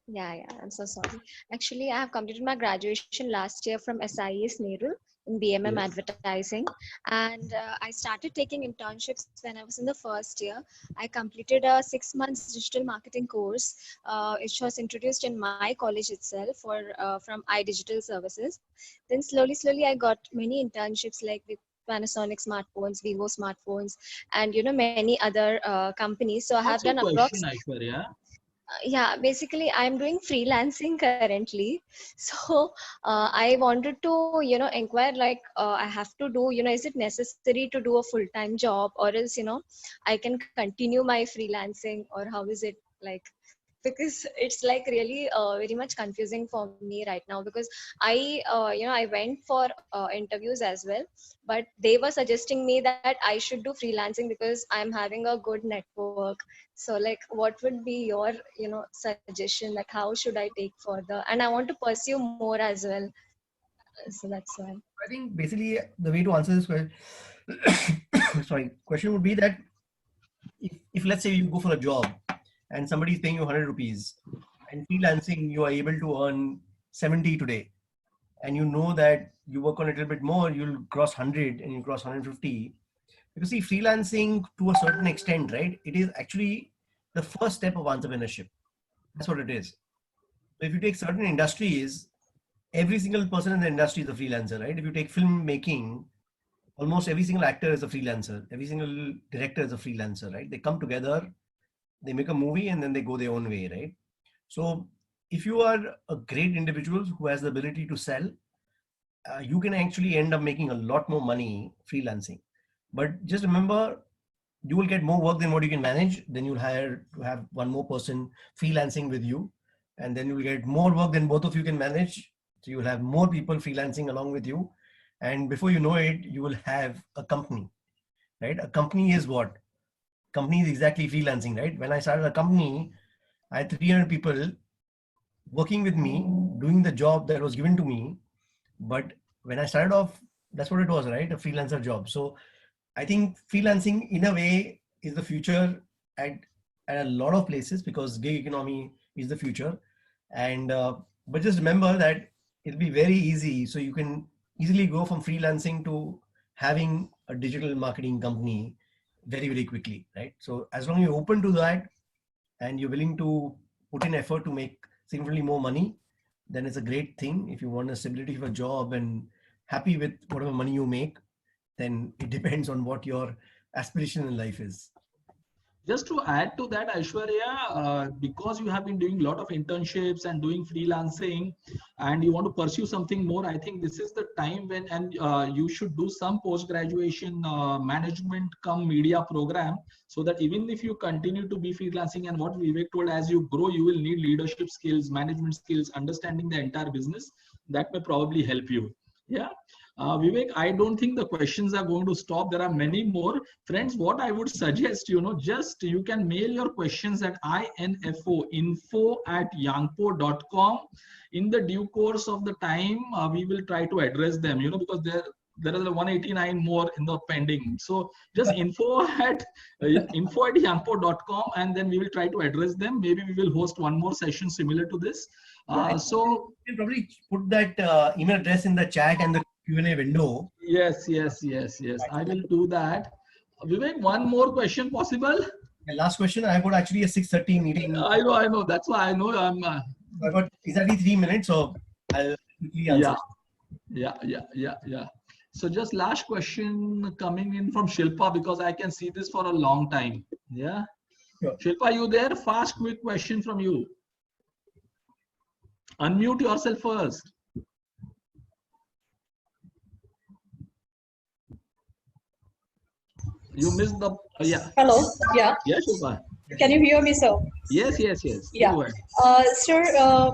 Yeah, I'm so sorry. Actually, I have completed my graduation last year from SIES Nehru in BMM Yes. advertising, and I started taking internships when I was in the first year. I completed a 6 months digital marketing course, which was introduced in my college itself from iDigital Services. Then slowly, I got many internships like with Panasonic smartphones, Vivo smartphones, and many other companies. So I have What's your done approx. question, Aishwarya? Yeah, basically I'm doing freelancing currently. So I wanted to inquire, like I have to do, is it necessary to do a full-time job, or else I can continue my freelancing, or how is it like? Because it's like really very much confusing for me right now, because I went for interviews as well, but they were suggesting me that I should do freelancing because I'm having a good network. So like what would be your suggestion, like how should I take further, and I want to pursue more as well, so that's why. I think basically the way to answer this question, question would be that if let's say you go for a job and somebody is paying you 100 rupees, and freelancing you are able to earn 70 today, and you know that you work on a little bit more, you'll cross 100 and you cross 150. Because see, freelancing to a certain extent, right, it is actually the first step of entrepreneurship. That's what it is. So if you take certain industries, every single person in the industry is a freelancer, right? If you take filmmaking, almost every single actor is a freelancer, every single director is a freelancer, right? They come together, they make a movie, and then they go their own way, right? So if you are a great individual who has the ability to sell, you can actually end up making a lot more money freelancing. But just remember, you will get more work than what you can manage. Then you'll hire to have one more person freelancing with you, and then you'll get more work than both of you can manage. So you'll have more people freelancing along with you, and before you know it, you will have a company, right? A company is what? Company is exactly freelancing, right? When I started a company, I had 300 people working with me, doing the job that was given to me. But when I started off, that's what it was, right? A freelancer job. So I think freelancing in a way is the future at a lot of places, because gig economy is the future. And but just remember that it'll be very easy. So you can easily go from freelancing to having a digital marketing company very quickly, right? So as long as you're open to that and you're willing to put in effort to make significantly more money, then it's a great thing. If you want a stability of a job and happy with whatever money you make, then it depends on what your aspiration in life is. Just to add to that, Aishwarya, because you have been doing a lot of internships and doing freelancing, and you want to pursue something more, I think this is the time when, and you should do some post-graduation management cum media program, so that even if you continue to be freelancing, and what Vivek told, as you grow, you will need leadership skills, management skills, understanding the entire business. That may probably help you. Yeah. Vivek, I don't think the questions are going to stop. There are many more. Friends, what I would suggest, just you can mail your questions at info@yangpo.com. In the due course of the time, we will try to address them, because there are 189 more in the pending. So just info@yangpo.com, and then we will try to address them. Maybe we will host one more session similar to this. So you can probably put that email address in the chat and the Q&A window. Yes. I will do that. Vivek, one more question possible? The last question. I've got actually a 6:30 meeting. I know. That's why I know I'm. I've got exactly 3 minutes, so I'll quickly answer. Yeah. So just last question coming in from Shilpa, because I can see this for a long time. Yeah. Sure. Shilpa, you there? Fast, quick question from you. Unmute yourself first. You missed the yeah. Hello. Yeah. Yes, Shilpa. Can you hear me, sir? Yes. Yeah. Sir,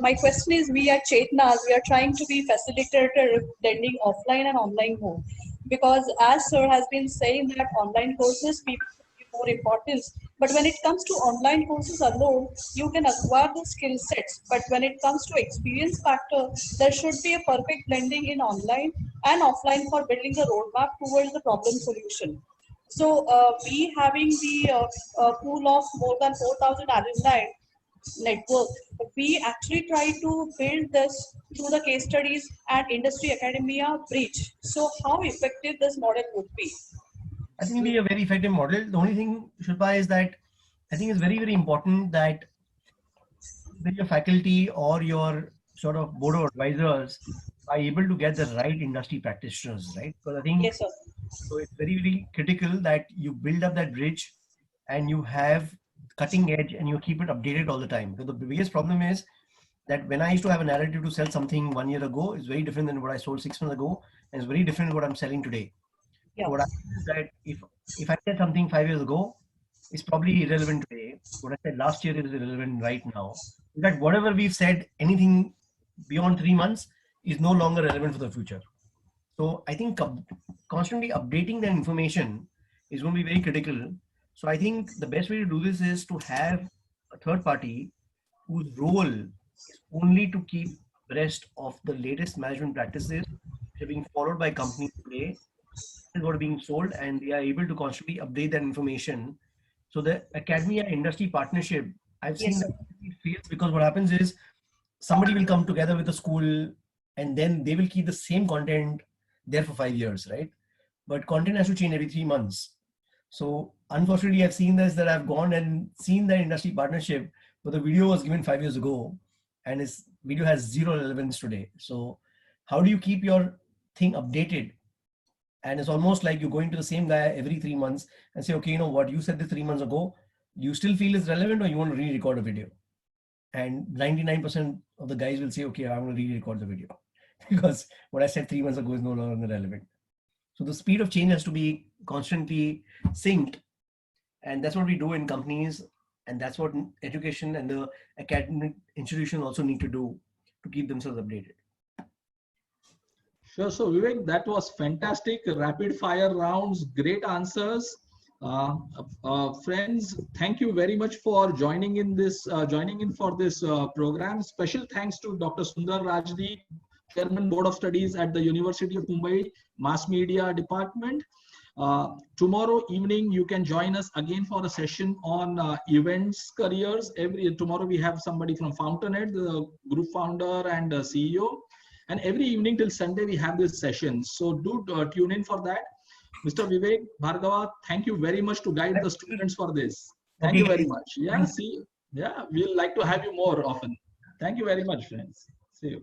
my question is, we are Chetnas. We are trying to be facilitator blending offline and online mode, because as sir has been saying that online courses people give more importance. But when it comes to online courses alone, you can acquire the skill sets. But when it comes to experience factor, there should be a perfect blending in online and offline for building a roadmap towards the problem solution. So we having the pool of more than 4,000 alumni network, we actually try to build this through the case studies and industry academia bridge. So how effective this model would be? I think it will be a very effective model. The only thing, Shilpa, is that I think it's very, very important that your faculty or your sort of board of advisors are able to get the right industry practitioners, right? Because I think yes, sir. So it's very, very critical that you build up that bridge and you have cutting edge and you keep it updated all the time. Because the biggest problem is that when I used to have a narrative to sell something 1 year ago, it's very different than what I sold 6 months ago, and it's very different than what I'm selling today. Yeah. So what I feel is that if I said something 5 years ago, it's probably irrelevant today. What I said last year is irrelevant right now. In fact, whatever we've said, anything beyond 3 months is no longer relevant for the future. So I think constantly updating the information is going to be very critical. So I think the best way to do this is to have a third party whose role is only to keep abreast of the latest management practices which are being followed by companies today, is what are being sold, and they are able to constantly update that information. So the academia industry partnership, I've seen that it fails because what happens is somebody will come together with a school and then they will keep the same content there for 5 years, right? But content has to change every 3 months. So unfortunately, I've seen this, that I've gone and seen the industry partnership, but the video was given 5 years ago and this video has zero relevance today. So how do you keep your thing updated? And it's almost like you're going to the same guy every 3 months and say, okay, you know what, you said this 3 months ago, you still feel it's relevant, or you want to re-record a video? And 99% of the guys will say, okay, I'm going to re-record the video because what I said 3 months ago is no longer relevant. So the speed of change has to be constantly synced. And that's what we do in companies. And that's what education and the academic institutions also need to do to keep themselves updated. Sure. So Vivek, that was fantastic. Rapid fire rounds, great answers. Friends, thank you very much for joining in for this program. Special thanks to Dr. Sundar Rajdeep, Chairman Board of Studies at the University of Mumbai, Mass Media Department. Tomorrow evening, you can join us again for a session on events careers. Tomorrow we have somebody from Fountainhead, the group founder and CEO. And every evening till Sunday, we have this session. So do tune in for that. Mr. Vivek Bhargava, thank you very much to guide the students for this. Thank you very much. Yeah, see you. Yeah, we'll like to have you more often. Thank you very much, friends. See you.